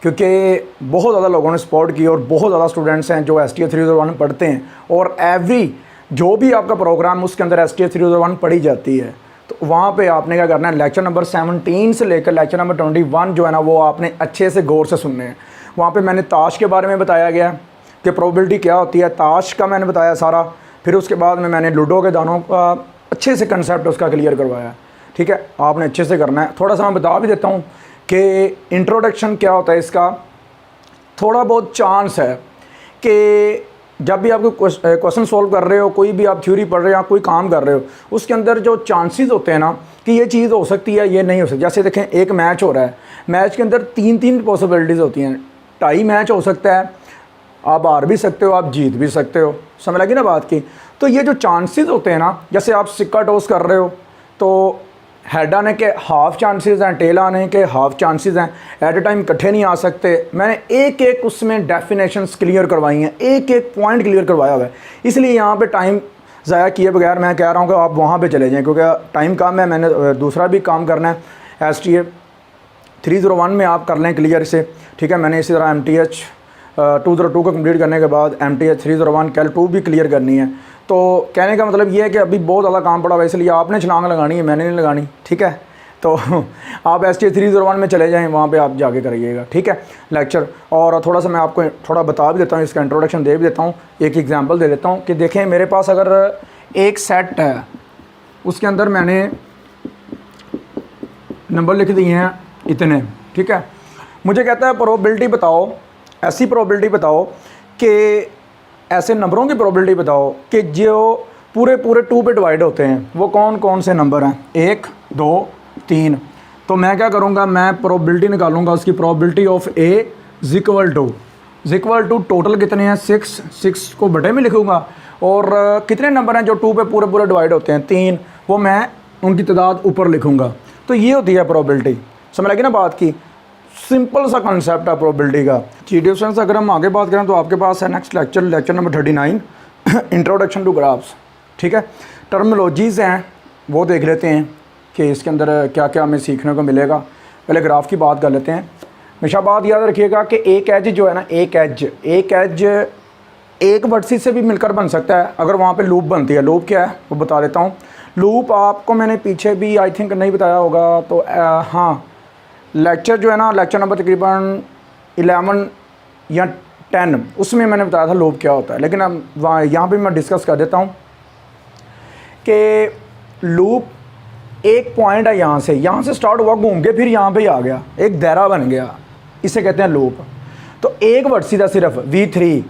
क्योंकि बहुत ज़्यादा लोगों ने सपोर्ट की और बहुत ज़्यादा स्टूडेंट्स हैं जो STA 301 पढ़ते हैं। और एवरी जो भी आपका प्रोग्राम उसके अंदर STA 301 पढ़ी जाती है। तो वहाँ पे आपने क्या करना है, लेक्चर नंबर 17 से लेकर लेक्चर नंबर 21 जो है ना वो आपने अच्छे से गौर से सुनने हैं। वहाँ पे मैंने ताश के बारे में बताया गया कि प्रोबेबिलिटी क्या होती है, ताश का मैंने बताया सारा। फिर उसके बाद में मैंने लूडो के दानों का अच्छे से कंसेप्ट उसका क्लियर करवाया, ठीक है। आपने अच्छे से करना है। थोड़ा सा मैं बता भी देता हूँ कि इंट्रोडक्शन क्या होता है इसका। थोड़ा बहुत चांस है कि जब भी आप क्वेश्चन सॉल्व कर रहे हो, कोई भी आप थ्योरी पढ़ रहे हो या कोई काम कर रहे हो, उसके अंदर जो चांसेस होते हैं ना कि ये चीज़ हो सकती है, ये नहीं हो सकती। जैसे देखें, एक मैच हो रहा है, मैच के अंदर 3 पॉसिबिलिटीज़ होती हैं। टाई मैच हो सकता है, आप हार भी सकते हो, आप जीत भी सकते हो, समझ लगी ना बात की। तो ये जो चांसेस होते हैं ना, जैसे आप सिक्का टॉस कर रहे हो तो हेड आने के हाफ चांसेस हैं, टेल आने के हाफ चांसेस हैं, एट ए टाइम इकट्ठे नहीं आ सकते। मैंने एक एक उसमें डेफिनेशंस क्लियर करवाई हैं, एक एक पॉइंट क्लियर करवाया हुआ है। इसलिए यहाँ पे टाइम ज़ाया किए बगैर मैं कह रहा हूँ कि आप वहाँ पे चले जाएँ, क्योंकि टाइम कम है। मैंने दूसरा भी काम करना है STA 301 में, आप कर लें क्लियर से, ठीक है। मैंने इसी तरह MTH 202 को कंप्लीट करने के बाद MTH 301 कैल 2 भी क्लियर करनी है। तो कहने का मतलब ये है कि अभी बहुत ज़्यादा काम पड़ा हुआ है, इसलिए आपने छलांग लगानी है, मैंने नहीं लगानी, ठीक है। तो आप STA 301 में चले जाएं, वहाँ पे आप जाके करिएगा, ठीक है, लेक्चर। और थोड़ा सा मैं आपको थोड़ा बता भी देता हूँ, इसका इंट्रोडक्शन दे भी देता हूँ, एक एग्जांपल दे देता हूँ कि देखें मेरे पास अगर एक सेट है, उसके अंदर मैंने नंबर लिख दिए हैं इतने, ठीक है। मुझे कहता है प्रोबेबिलिटी बताओ, ऐसी प्रोबेबिलिटी बताओ कि ऐसे नंबरों की प्रोबेबिलिटी बताओ कि जो पूरे 2 पे डिवाइड होते हैं, वो कौन कौन से नंबर हैं, 1 2 3। तो मैं क्या करूँगा, मैं प्रोबेबिलिटी निकालूंगा उसकी। Probability of A is equal to total कितने हैं 6 को बटे में लिखूँगा। और कितने नंबर हैं जो 2 पे पूरे पूरे डिवाइड होते हैं, 3, वो मैं उनकी तादाद ऊपर लिखूँगा। तो ये होती है प्रोबेबिलिटी, समझ लगी ना बात की। सिंपल सा कंसेप्ट है प्रोबेबिलिटी का। जी फ्रेंड्स, अगर हम आगे बात करें तो आपके पास है next lecture number 39 introduction to graphs, ठीक है। टर्मिनोलॉजीज़ हैं वो देख लेते हैं कि इसके अंदर क्या क्या हमें सीखने को मिलेगा। पहले ग्राफ की बात कर लेते हैं। हमेशा बात याद रखिएगा कि एक एज जो है ना, एक एज एक वर्टिस से भी मिलकर बन सकता है अगर वहाँ पे लूप बनती है। लूप क्या है वो बता देता हूँ। लूप आपको मैंने पीछे भी आई थिंक नहीं बताया होगा, तो हाँ, लेक्चर जो है ना, लेक्चर नंबर तकरीबन 11 या 10, उसमें मैंने बताया था लूप क्या होता है। लेकिन अब यहाँ पे मैं डिस्कस कर देता हूँ कि लूप एक पॉइंट है, यहाँ से स्टार्ट हुआ, घूम के फिर यहाँ पे ही आ गया, एक दायरा बन गया, इसे कहते हैं लूप। तो एक वर्टिस है सिर्फ V3,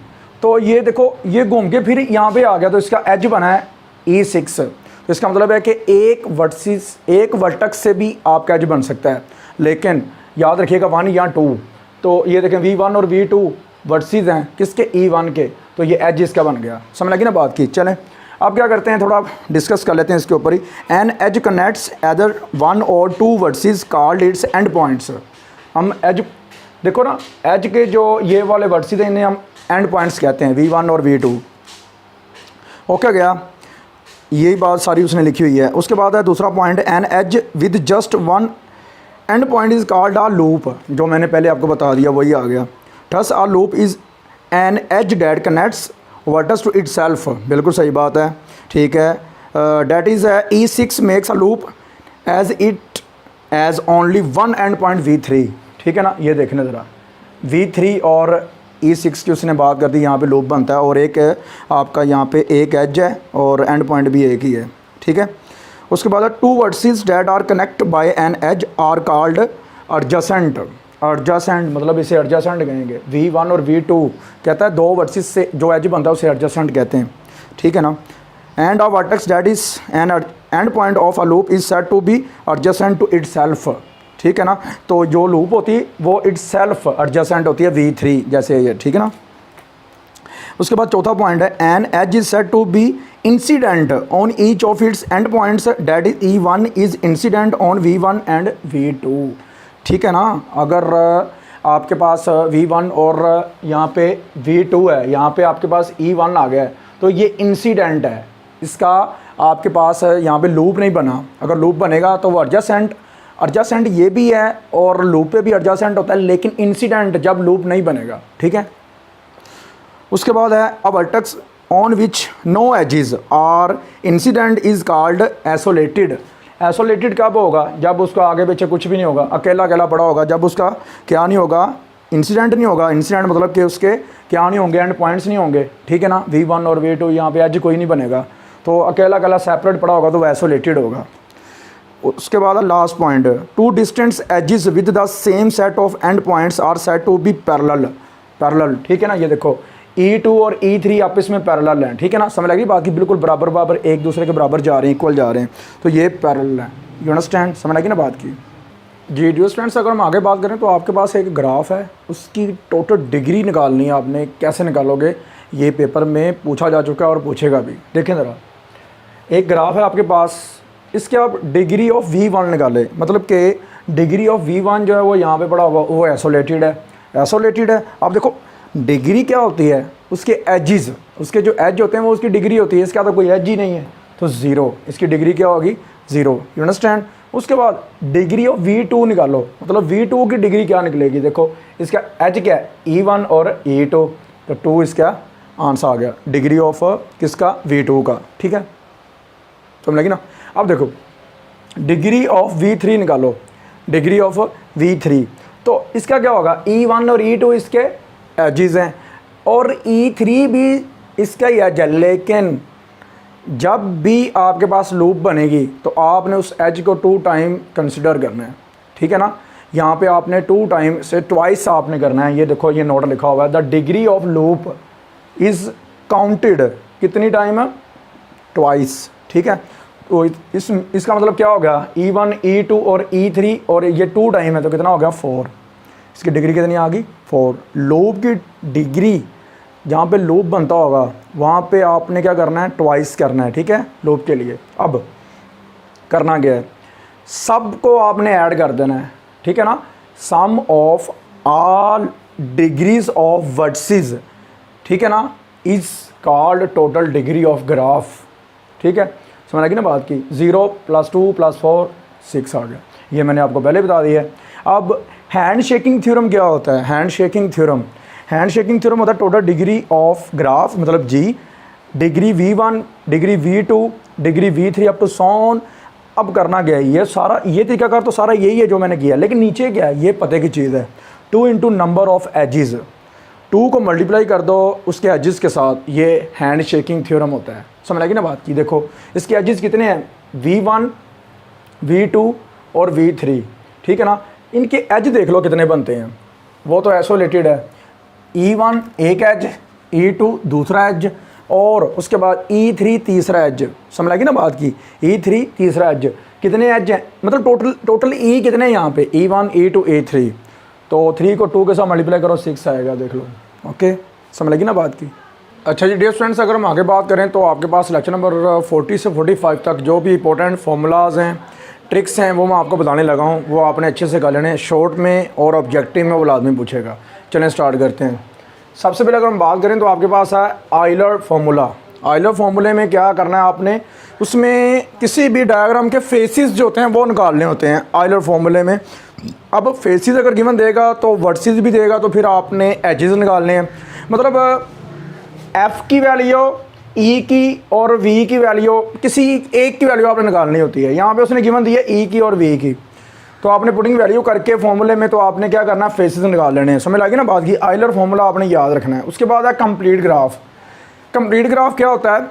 तो ये देखो ये घूम के फिर यहाँ पे आ गया, तो इसका एज बना है E6। तो इसका मतलब है कि एक वर्टेक्स से भी आपका एज बन सकता है। लेकिन याद रखिएगा 1 या 2, तो ये देखें V1 और V2 वर्टिस हैं किसके, E1 के, तो ये एज इसका बन गया। समझ लगी ना बात की। चलें अब क्या करते हैं, थोड़ा डिस्कस कर लेते हैं इसके ऊपर ही। एन एज कनेक्ट्स एदर 1 और 2 vertices called its end points. हम एज देखो ना, एज के जो ये वाले वर्टिस हैं इन्हें हम एंड पॉइंट्स कहते हैं, V1 और V2। ओके गया, यही बात सारी उसने लिखी हुई है। उसके बाद है दूसरा point, an edge with just 1 end point is called a loop, जो मैंने पहले आपको बता दिया वही आ गया। Thus a loop is an edge that connects vertex to itself. बिल्कुल सही बात है, ठीक है। That is E6 makes a loop as it has only 1 end point V3, ठीक है ना। ये देखने ज़रा, V3 और E6 की उसने बात कर दी, यहाँ पे लूप बनता है। और एक आपका यहाँ पे एक एज है और एंड पॉइंट भी एक ही है, ठीक है। उसके बाद 2 vertices that are connect by an edge are called adjacent, adjacent मतलब इसे एडजेसेंट कहेंगे। V1 और V2 कहता है दो वर्सेस से जो एज बनता है उसे एडजेसेंट कहते हैं, ठीक है ना। And a vertex that is an end point of a loop is said to be adjacent to itself, ठीक है ना। तो जो लूप होती है वो इटसेल्फ एडजेसेंट होती है V3 जैसे ये, ठीक है ना। उसके बाद चौथा पॉइंट है an edge is said to be incident on each of its end points that is E1 is incident on V1 and V2, ठीक है ना। अगर आपके पास V1 और यहाँ पे V2 है, यहाँ पे आपके पास E1 आ गया है, तो ये इंसिडेंट है, इसका आपके पास यहाँ पे लूप नहीं बना। अगर लूप बनेगा तो वो एडजेसेंट, एडजेसेंट ये भी है और लूप पे भी एडजेसेंट होता है, लेकिन इंसिडेंट जब लूप नहीं बनेगा, ठीक है। उसके बाद है a vertex on which no edges are incident is called isolated. Isolated कब होगा? जब उसका आगे पीछे कुछ भी नहीं होगा, अकेला अकेला पड़ा होगा, जब उसका क्या नहीं होगा, इंसिडेंट नहीं होगा। इंसिडेंट मतलब कि उसके क्या नहीं होंगे, एंड पॉइंट्स नहीं होंगे, ठीक है ना। V1 और V2 यहाँ पे एज कोई नहीं बनेगा, तो अकेला अकेला सेपरेट पड़ा होगा तो वो आइसोलेटेड होगा। उसके बाद last point, two distinct edges with the same set of end points are said to be parallel, parallel, ठीक है ना। ये देखो E2 और E3 आपस में पैरेलल हैं, ठीक है ना। समझ लगी बात की, बिल्कुल बराबर बराबर एक दूसरे के बराबर जा रहे हैं, इक्वल जा रहे हैं, तो ये पैरेलल है। यू अंडरस्टैंड, समझ लगी ना बात की। जी डियर स्टूडेंट्स, अगर हम आगे बात करें तो आपके पास एक ग्राफ है, उसकी टोटल डिग्री निकालनी है आपने। कैसे निकालोगे? ये पेपर में पूछा जा चुका है और पूछेगा भी। देखें ज़रा, एक ग्राफ है आपके पास, इसके आप डिग्री ऑफ V1 निकालें, मतलब कि डिग्री ऑफ V1 जो है वो यहाँ पे पड़ा हुआ, वो आइसोलेटेड है, आइसोलेटेड है। आप देखो डिग्री क्या होती है, उसके एजेस, उसके जो एज होते हैं वो उसकी डिग्री होती है। इसका तो कोई एज ही नहीं है, तो ज़ीरो, इसकी डिग्री क्या होगी? ज़ीरो। You understand. उसके बाद डिग्री ऑफ V2 निकालो, मतलब V2 की डिग्री क्या निकलेगी? देखो इसका एज क्या है? E1 और E2, तो 2 इसका आंसर आ गया, डिग्री ऑफ किसका? V2 का, ठीक है, समझ लगी ना। अब देखो डिग्री ऑफ V3 निकालो, डिग्री ऑफ V3, तो इसका क्या होगा? E1 और E2 इसके एजेस हैं और E3 भी इसका ही एज है, लेकिन जब भी आपके पास लूप बनेगी तो आपने उस एज को 2 टाइम कंसिडर करना है, ठीक है ना। यहाँ पे आपने 2 टाइम से ट्वाइस आपने करना है। ये देखो ये नोट लिखा हुआ है, the degree of loop is counted, कितनी टाइम है? ट्वाइस, ठीक है। तो इसका मतलब क्या हो गया? E1, E2 और E3, और ये 2 टाइम है तो कितना हो गया? 4। इसकी डिग्री कितनी आ गई? 4। लूप की डिग्री जहाँ पे लूप बनता होगा वहाँ पे आपने क्या करना है? ट्वाइस करना है, ठीक है, लूप के लिए। अब करना क्या है? सब को आपने ऐड कर देना है, ठीक है ना। Sum of all degrees of vertices, ठीक है ना, is called total degree of graph, ठीक है, समझ लगी ना बात की। 0 + 2 + 4 6 आ गया, ये मैंने आपको पहले बता दिया है। अब हैंड शेकिंग थ्योरम क्या होता है? Handshaking theorem, handshaking theorem होता है टोटल डिग्री ऑफ ग्राफ, मतलब G, degree V1, degree V2, degree V3 up to so on. अब करना क्या है? ये सारा, ये तरीकाकार तो सारा यही है जो मैंने किया, लेकिन नीचे क्या है ये पते की चीज़ है। 2 × नंबर ऑफ एजेस, 2 को मल्टीप्लाई कर दो उसके एजेस के साथ, ये हैंड शेकिंग थ्योरम होता है। समझ लगी ना बात की। देखो इसके एजेस कितने हैं? V1, V2 और V3, ठीक है ना। इनके एज देख लो कितने बनते हैं, वो तो आइसोलेटेड है। E1 एक एज, E2 दूसरा एज, और उसके बाद E3 तीसरा एज। समझ लगी ना बात की। E3 तीसरा एज, कितने एज हैं? मतलब टोटल E कितने हैं यहाँ पे? E1, E2, E3, तो 3 को 2 के साथ मल्टीप्लाई करो 6 आएगा, देख लो। ओके, समझ लगी ना बात की। अच्छा जी डियर स्टूडेंट्स, अगर हम आगे बात करें तो आपके पास लेक्चर नंबर 40 से 45 तक जो भी इंपॉर्टेंट फार्मूलाज हैं, ट्रिक्स हैं, वो मैं आपको बताने लगा हूँ। वो आपने अच्छे से कर लेने, शॉर्ट में और ऑब्जेक्टिव में वो लाजमी पूछेगा। चलें स्टार्ट करते हैं। सबसे पहले अगर हम बात करें तो आपके पास है आइलर फार्मूला। आइलर फार्मूले में क्या करना है आपने? उसमें किसी भी डायग्राम के फेसिस जो होते हैं वो निकालने होते हैं आइलर फार्मूले में। अब फेसिस अगर गिवन देगा तो वर्सेस भी देगा, तो फिर आपने एजेस निकालने हैं। मतलब F की वैल्यू, E की और V की वैल्यू, किसी एक की वैल्यू आपने निकालनी होती है। यहाँ पे उसने गिवन दी है E की और V की, तो आपने पुटिंग वैल्यू करके फॉर्मूले में तो आपने क्या करना है? फेसिस निकाल लेने हैं। समझ लगी ना बात की। आइलर फार्मूला आपने याद रखना है। उसके बाद है कंप्लीट ग्राफ। कंप्लीट ग्राफ क्या होता है?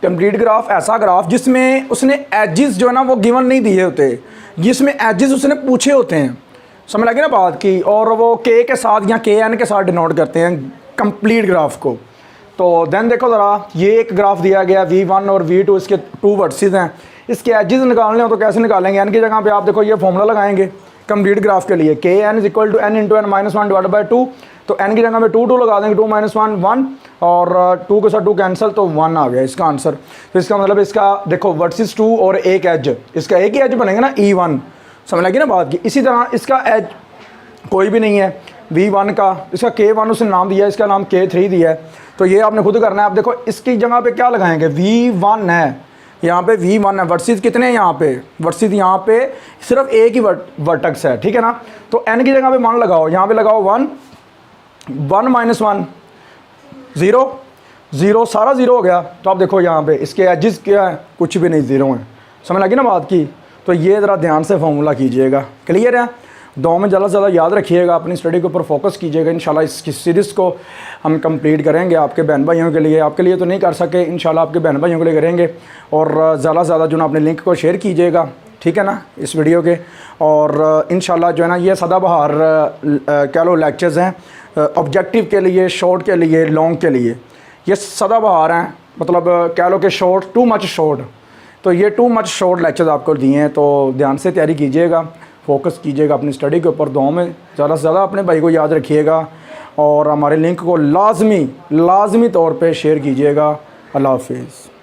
कंप्लीट ग्राफ ऐसा ग्राफ जिसमें उसने एजेस जो है ना वो गिवन नहीं दिए होते, जिसमें एजेस उसने पूछे होते हैं। समझ लगी ना बात की। और वो के साथ या के एन के साथ डिनोट करते हैं कंप्लीट ग्राफ को। तो देन देखो ज़रा, ये एक ग्राफ दिया गया V1 और V2, इसके 2 वर्सेस हैं। इसके एजेस निकालने हो तो कैसे निकालेंगे? एन की जगह पे आप देखो ये फॉर्मूला लगाएंगे कंप्लीट ग्राफ के लिए, K n is equal to n into n minus one divide by 2। तो एन की जगह पे 2 लगा देंगे, 2 - 1 1, और 2 के साथ 2 कैंसिल, तो 1 आ गया इसका आंसर। तो इसका मतलब इसका देखो वर्सेस 2 और एक एज, इसका एक ही एज बनेगा ना E1। समझ लगी ना बात की। इसी तरह इसका एज कोई भी नहीं है V1 का, इसका K1 उसने नाम दिया है, इसका नाम K3 दिया है। तो ये आपने खुद करना है। आप देखो इसकी जगह पे क्या लगाएंगे, V1 है, यहाँ पे V1 है, वर्सेस कितने हैं यहाँ पे, वर्सेस यहाँ पे सिर्फ एक ही वर्टेक्स है, ठीक है ना। तो n की जगह पे मान लगाओ, यहाँ पे लगाओ 1, 1 - 1 0, 0 सारा 0 हो गया। तो आप देखो यहाँ पे इसके एजेस क्या है, कुछ भी नहीं, 0 है। समझ लगी ना बात की। तो ये ज़रा ध्यान से फॉर्मूला कीजिएगा, क्लियर है। दो में ज़्यादा से ज़्यादा याद रखिएगा, अपनी स्टडी के ऊपर फोकस कीजिएगा। इंशाल्लाह इसकी सीरीज़ को हम कंप्लीट करेंगे आपके बहन भाइयों के लिए। आपके लिए तो नहीं कर सके, इंशाल्लाह आपके बहन भाइयों के लिए करेंगे। और ज़्यादा से ज़्यादा जो ना अपने लिंक को शेयर कीजिएगा, ठीक है ना, इस वीडियो के। और इंशाल्लाह जो है ना ये सदाबहार कह लो लेक्चर्स हैं, ऑब्जेक्टिव के लिए, शॉर्ट के लिए, लॉन्ग के लिए, ये सदाबहार हैं। मतलब कह लो कि शॉर्ट, टू मच शॉर्ट। तो ये टू मच शॉर्ट लेक्चर्स आपको दिए हैं। तो ध्यान से तैयारी कीजिएगा, फोकस कीजिएगा अपनी स्टडी के ऊपर। दुआओं में ज़्यादा से ज़्यादा अपने भाई को याद रखिएगा और हमारे लिंक को लाजमी तौर पे शेयर कीजिएगा। अल्लाह हाफिज़।